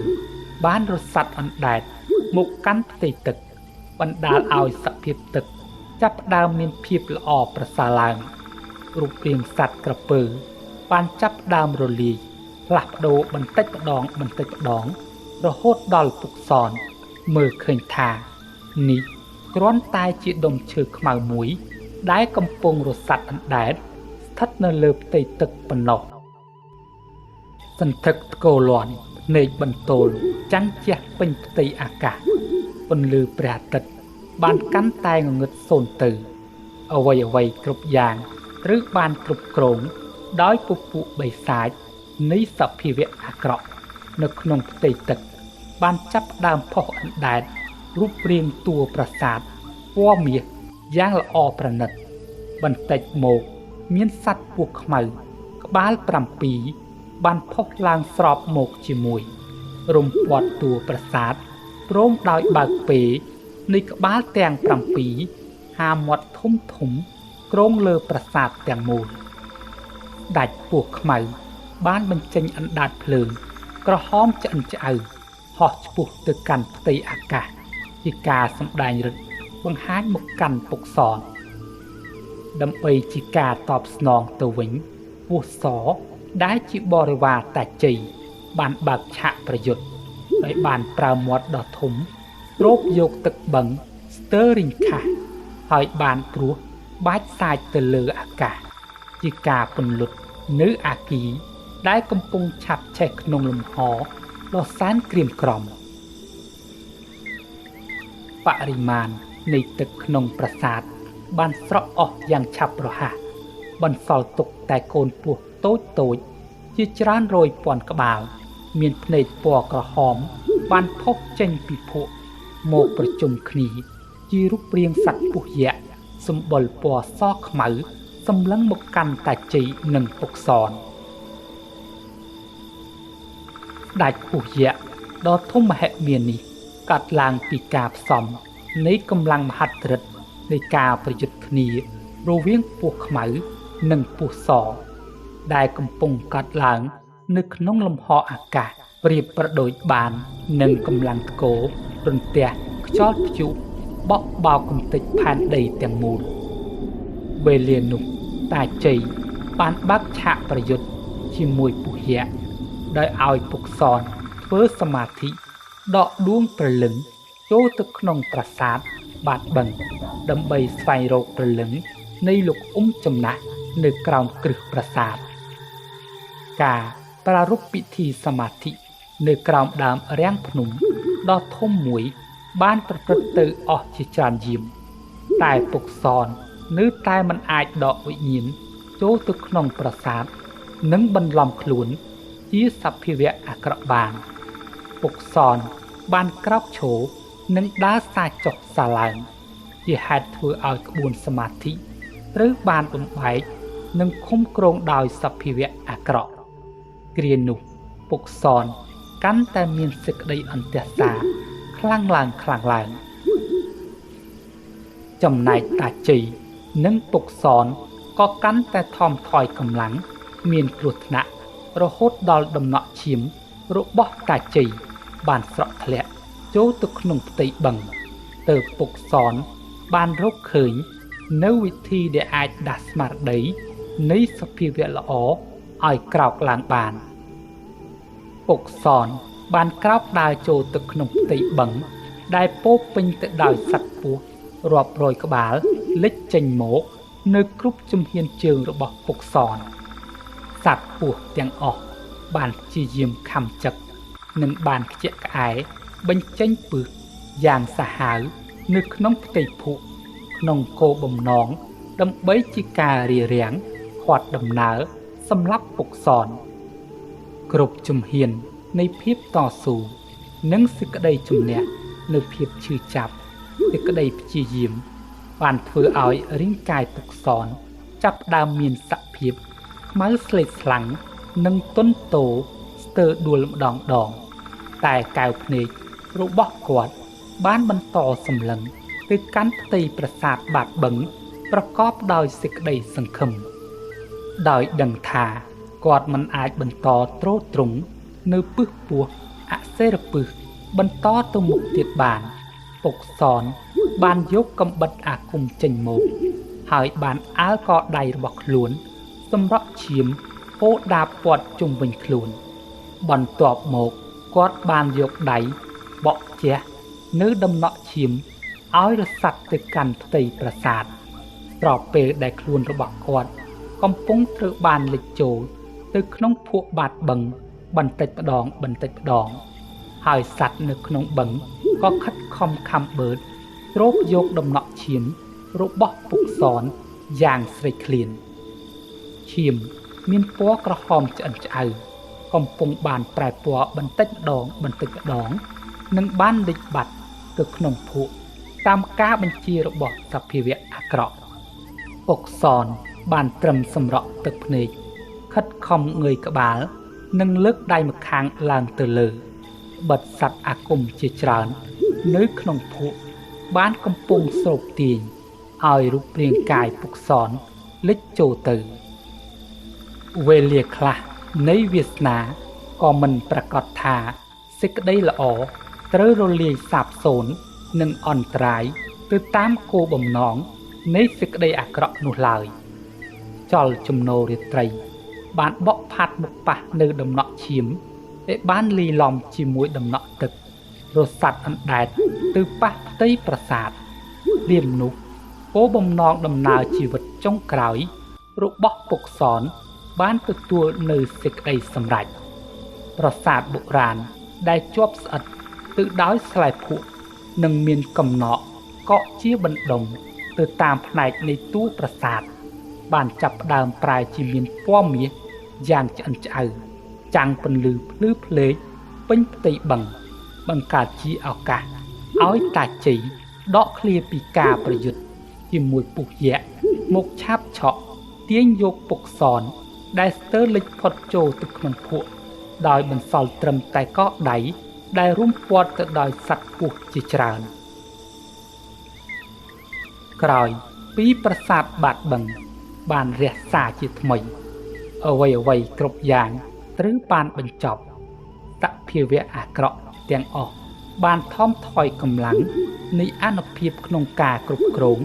បានរសាត់អណ្ដែតមកកាន់ផ្ទៃទឹកបណ្ដាលឲ្យសភាពទឹកចាប់ផ្ដើមមានភាពល្អប្រសើរឡើងរូបរាងសត្វក្រពើបានចាប់ផ្ដើមរលាយផ្លាស់ប្ដូរបន្តិចម្ដងរហូតដល់ពុកសនមើលឃើញថានេះគ្រាន់តែជាដុំឈើខ្មៅមួយដែលកំពុងរសាត់អណ្ដែតស្ថិតនៅលើផ្ទៃទឹកប៉ុណ្ណោះសន្ធឹកថ្គរលាន់ភ្នែកបន្ទោលចាំងជះពេញផ្ទៃអាកាសពន្លឺព្រះអាទិត្យបានកាន់តែងងឹតសូន្យទៅអ្វីគ្រប់យ៉ាងត្រូវបានគ្រប់គ្រងដោយពពួកបិសាចនៃសភាវៈអាក្រក់នៅក្នុងផ្ទៃទឹកបានចាប់ផ្ដើមផុសអណ្ដែតរូបរាងតួប្រាសាទពណ៌មាសយ៉ាងល្អប្រណិតបន្តិចមកមានសត្វពស់ខ្មៅក្បាល7បានផុសឡើងស្របមកជាមួយរំពាត់តួប្រាសាទព្រមដោយបើកពេនៃក្បាលទាំង7ហាមាត់ធំគ្រងលើប្រាសាទទាំងមូលដាច់ពស់ខ្មៅបានបញ្ចេញអណ្ដាតភ្លើងក្រហមឆ្អិនឆ្អៅហោះឆ្ពោះទៅកាន់ផ្ទៃអាកាសជាការសម្ដែងឫទ្ធិបង្ហាញមកកាន់ពុកសនដើម្បីជាការតបស្នងទៅវិញពស់សដែលជាបរិវារតាជ័យបានបើកឆាកប្រយុទ្ធដោយបានប្រើមាត់ដ៏ធំទ្រោបយកទឹកបឹងស្ទើររីងខាស់ហើយបានព្រោះបាច់សាចទៅលើអាកាសជាការពន្លត់នៅអាគីដែលកំពុងឆាប់ឆេះក្នុងលំហដ៏សែនក្រៀមក្រំបរិមាណនៃទឹកក្នុងប្រាសាទបានស្រក់អស់យ៉ាងឆាប់រហ័សបន្សល់ទុកតែកូនពស់តូចជាច្រើនរយពាន់ក្បាលមានភ្នែកពណ៌ក្រហមបានផុសចេញពីភក់មកប្រជុំគ្នាជារូបរាងសត្វពស់យក្សសម្បុរពណ៌សខ្មៅសម្លឹងមកកាន់តាជ័យនិងពុកសនដាច់ពស់យក្សដ៏ធំមហិមានេះកាត់ឡើងពីការផ្សំនៃកម្លាំងមហិទ្ធិឫទ្ធិនៃការប្រយុទ្ធគ្នារវាងពស់ខ្មៅនិងពស់សដែលកំពុងកាត់ឡើងនៅក្នុងលំហអាកាសប្រៀបប្រដូចបាននឹងកម្លាំងថ្គររន្ទះខ្យល់ព្យុះបក់បោកកំទេចផែនដីទាំងមូលវេលានោះតាជ័យបានបើកឆាកប្រយុទ្ធជាមួយពស់យក្សដោយឲ្យពុកសនធ្វើសមាធិដកដួងព្រលឹងចូលទៅក្នុងប្រាសាទបាតបឹងដើម្បីស្វែងរកព្រលឹងនៃលោកចំណាស់នៅក្រោមគ្រឹះប្រាសាទការប្រារព្ធពិធីសមាធិ នៅក្រោមដើមរាំងភ្នំដ៏ធំមួយបានប្រព្រឹត្តទៅអស់ជាច្រើនយាមតែពុកសននៅតែមិនអាចដកវិញ្ញាណចូលទៅក្នុងប្រាសាទនិងបន្លំខ្លួនជាសភាវៈអាក្រក់បានពុកសនបានក្រោកឈរនិងដើរសាចុះសាឡើងជាហេតុធ្វើឲ្យក្បួនសមាធិត្រូវបានបំបែកនិងឃុំគ្រងដោយសភាវៈអាក្រក់គ្រានោះពុកសនកាន់តែមានសេចក្តីអន្ទះសាខ្លាំងឡើងចំណែកតាជ័យនិងពុកសនក៏កាន់តែថមថយកម្លាំងមានគ្រោះថ្នាក់រហូតដល់ដំណក់ឈាមរបស់តាជ័យបានស្រក់ធ្លាក់ចូលទៅក្នុងផ្ទៃបឹងទើបពុកសនបានរកឃើញនៅវិធីដែលអាចដាស់ស្មារតីនៃសភាវៈល្អឲ្យក្រោកឡើងបានពុកសនបានក្រោកដើរចូលទៅក្នុងផ្ទៃបឹងដែលពោពេញទៅដោយសត្វពស់រាប់រយក្បាលលេចចេញមកនៅគ្រប់ជំហានជើងរបស់ពុកសនសត្វពស់ទាំងអស់បានព្យាយាមខំចឹកនិងបានខ្ជាក់ក្អែបញ្ចេញពឹសយ៉ាងសាហាវនៅក្នុងផ្ទៃភក់ក្នុងគោលបំណងដើម្បីជាការរារាំងខាត់ដំណើរសម្រាប់ពុកសនគ្រប់ជំហាននៃភាពតស៊ូនិងសេចក្តីជំនះនៅភាពឈឺចាប់សេចក្តីព្យាយាមបានធ្វើឲ្យរាងកាយពុកសនចាប់ផ្ដើមមានសភាពខ្មៅស្លេកស្លាំងនិងទន់តូស្ទើរដួលម្ដងតែកែវភ្នែករបស់គាត់បានបន្តសម្លឹងទៅកាន់ផ្ទៃប្រាសាទបាតបឹងប្រកបដោយសេចក្តីសង្ឃឹមដោយដឹងថាគាត់មិនអាចបន្តទ្រទ្រង់នៅពឹសពោះអសេរពឹសបន្តទៅមុខទៀតបានពុកសនបានយកកំបិតអាគមចេញមកហើយបានអាលកដៃរបស់ខ្លួនសម្រក់ឈាមហូរដាបព័ទ្ធជុំវិញខ្លួនបន្ទាប់មកគាត់បានយកដៃបក់ជះនៅដំណក់ឈាមឲ្យរសាត់ទៅកាន់ផ្ទៃប្រាសាទស្របពេលដែលខ្លួនរបស់គាត់កំពុងត្រូវបានលិចចូលទៅក្នុងភក់បាតបឹងបន្តិចម្ដងហើយសត្វនៅក្នុងបឹងក៏ខិតខំខំបឺតទ្រពយកដំណក់ឈាមរបស់ពុកសនយ៉ាងស្រេកឃ្លានឈាមមានពណ៌ក្រហមឆ្អិនឆ្អៅកំពុងបានប្រែពណ៌បន្តិចម្ដងនិងបានលិចបាត់ទៅក្នុងភក់តាមការបញ្ជារបស់សភាវៈអាក្រក់ពុកសនបានត្រឹមសម្រក់ទឹកភ្នែកខិតខំងើយក្បាលនិងលើកដៃម្ខាងឡើងទៅលើបិទសត្វអាគមជាច្រើននៅក្នុងភក់បានកំពុងស្រូបទាញឲ្យរូបរាងកាយពុកសនលិចចូលទៅវេលាខ្លះនៃវាសនាក៏មិនប្រកាសថាសេចក្តីល្អត្រូវរលាយសាបសូន្យនិងអន្តរាយទៅតាមគោលបំណងនៃសេចក្តីអាក្រក់នោះឡើយចលចំណោរាត្រីបានបក់ផាត់មកប៉ះនៅដំណក់ឈាមដែលបានលាយឡំជាមួយដំណក់ទឹករសាត់អណ្ដែតទៅប៉ះផ្ទៃប្រាសាទព្រាមនោះគោលបំណងដំណើរជីវិតចុងក្រោយរបស់ពុកសនបានទទួលនៅសេចក្តីសម្រេចប្រាសាទបុរាណដែលជាប់ស្អិតទៅដោយស្លែភក់និងមានកំណកកក់ជាបណ្ដុំទៅតាមផ្នែកនៃតួប្រាសាទបានចាប់ផ្ដើមប្រែជាមានពណ៌មាសយ៉ាងឆ្អិនឆ្អៅចាំងពន្លឺភ្លឺភ្លេចពេញផ្ទៃបឹងបង្កើតជាឱកាសឲ្យតាជ័យដកឃ្លាពីការប្រយុទ្ធជាមួយពុះយក្សមកឆាបឆក់ទាញយកពុកសនដែលស្ទើរលិចផុតចូលទៅក្នុងភក់ដោយបន្សល់ត្រឹមតែកដៃដែលរុំព័ទ្ធទៅដោយសត្វពស់ជាច្រើនក្រោយពីប្រាសាទបាតបឹងបានរះសាជាថ្មីអ្វីគ្រប់យ៉ាងត្រូវបានបញ្ចប់សភាវៈអាក្រក់ទាំងអស់បានថមថយកម្លាំងនៃអានុភាពក្នុងការគ្រប់គ្រង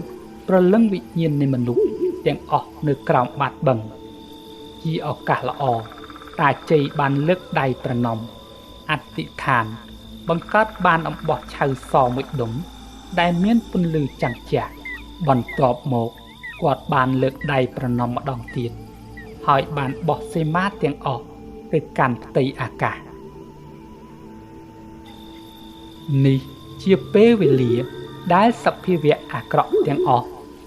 ប្រលឹងវិញ្ញាណនៃមនុស្សទាំងអស់នៅក្រោមបាតបឹងជាឱកាសល្អតាជ័យបានលើកដៃប្រណម្យអធិដ្ឋានបង្កើតបានអំបោះឆៅសមួយដុំដែលមានពន្លឺចាំងចាស់បន្ទាប់មកគាត់បានលើកដៃប្រណម្យម្ដងទៀតហើយបានបោះសីមាទាំងអស់ទៅកាន់ផ្ទៃអាកាស នេះជាពេលវេលាដែលសភាវៈអាក្រក់ទាំងអស់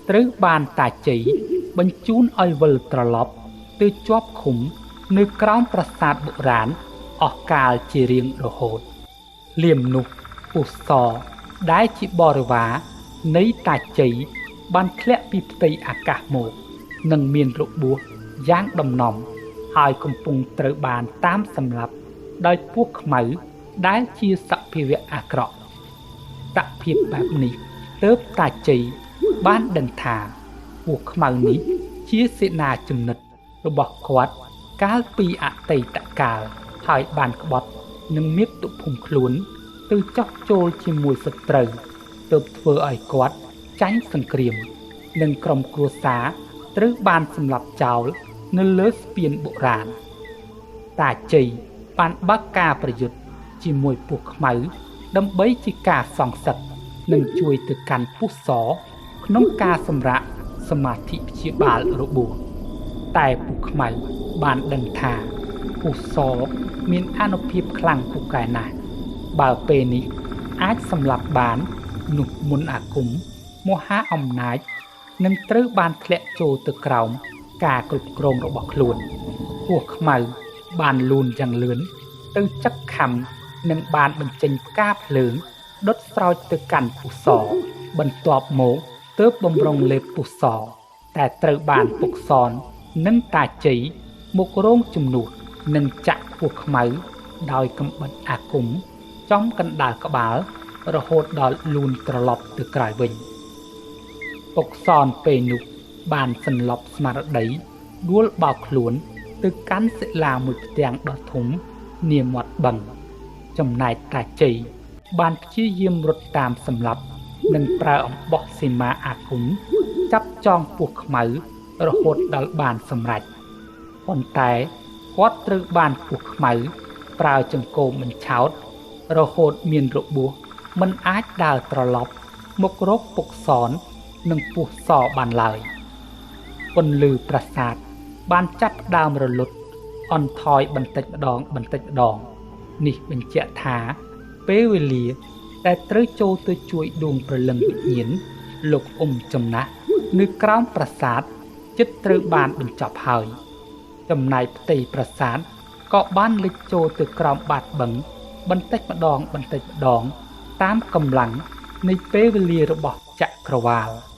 ត្រូវបានតាជ័យបញ្ជូនឲ្យវិលត្រឡប់ទៅជាប់ឃុំនៅក្រោមប្រាសាទបុរាណអស់កាលជារៀងរហូតលៀមនោះពុសរដែលជាបរិវារនៃតាជ័យបានធ្លាក់ពីផ្ទៃអាកាសមកនិងមានរបួសយ៉ាងដំណំហើយកំពុងត្រូវបានតាមសម្លាប់ដោយពស់ខ្មៅដែលជាសភាវៈអាក្រក់តភាពបែបនេះទើបតាជ័យបានដឹងថាពស់ខ្មៅនេះជាសេនាចំណិតរបស់គាត់កាលពីអតីតកាលហើយបានក្បត់នឹងមាតុភូមិខ្លួនទៅចោះចូលជាមួយសត្រូវទើបធ្វើឲ្យគាត់ចាញ់សង្គ្រាមនិងក្រុមគ្រួសារត្រូវបានសម្លាប់ចោលនៅលើស្ពានបុរាណតាជ័យបានបើកការប្រយុទ្ធជាមួយពស់ខ្មៅដើម្បីជាការសងសឹកនិងជួយទៅកាន់ពុសរក្នុងការសម្រាកសមាធិព្យាបាលរបួសតែពស់ខ្មៅបានដឹងថាពុសរមានអានុភាពខ្លាំងពូកែណាស់បើពេលនេះអាចសម្លាប់បាននោះមុនអាគមមហាអំណាចនឹងត្រូវបានធ្លាក់ចូលទៅក្រោមការគ្រប់គ្រងរបស់ខ្លួនពស់ខ្មៅបានលូនយ៉ាងលឿនទៅចឹកខំនិងបានបញ្ចេញផ្កាភ្លើងដុតស្រោចទៅកាន់ពុសរបន្ទាប់មកទើបបំរុងលេបពុសរតែត្រូវបានពុកសននិងតាជ័យមករងជំនួសនិងចាក់ពស់ខ្មៅដោយកំបិតអាគមចំកណ្ដាលក្បាលរហូតដល់លូនត្រឡប់ទៅក្រោយវិញពុកសនពេលនោះបានសន្លប់ស្មារតីដួលបោកខ្លួនទៅកាន់សិលាមួយផ្ទាំងដ៏ធំនាមាត់បឹងចំណែកតាជ័យបានព្យាយាមរត់តាមសម្លាប់និងប្រើអំបោះសីមាអាគមចាប់ចងពស់ខ្មៅរហូតដល់បានសម្រេចប៉ុន្តែគាត់ត្រូវបានពស់ខ្មៅប្រើចង្កូមបញ្ឆោតរហូតមានរបួសមិនអាចដើរត្រឡប់មករកពុកសននិងពស់សបានឡើយពន្លឺប្រាសាទបានចាប់ផ្ដើមរលត់អន់ថយបន្តិចម្ដងនេះបញ្ជាក់ថាពេលវេលាដែលត្រូវចូលទៅជួយដួងព្រលឹងវិញ្ញាណលោកចំណាស់នៅក្រោមប្រាសាទជិតត្រូវបានបញ្ចប់ហើយចំណែកផ្ទៃប្រាសាទក៏បានលិចចូលទៅក្រោមបាតបឹងបន្តិចម្ដងតាមកម្លាំងនៃពេលវេលារបស់ចក្រវាឡ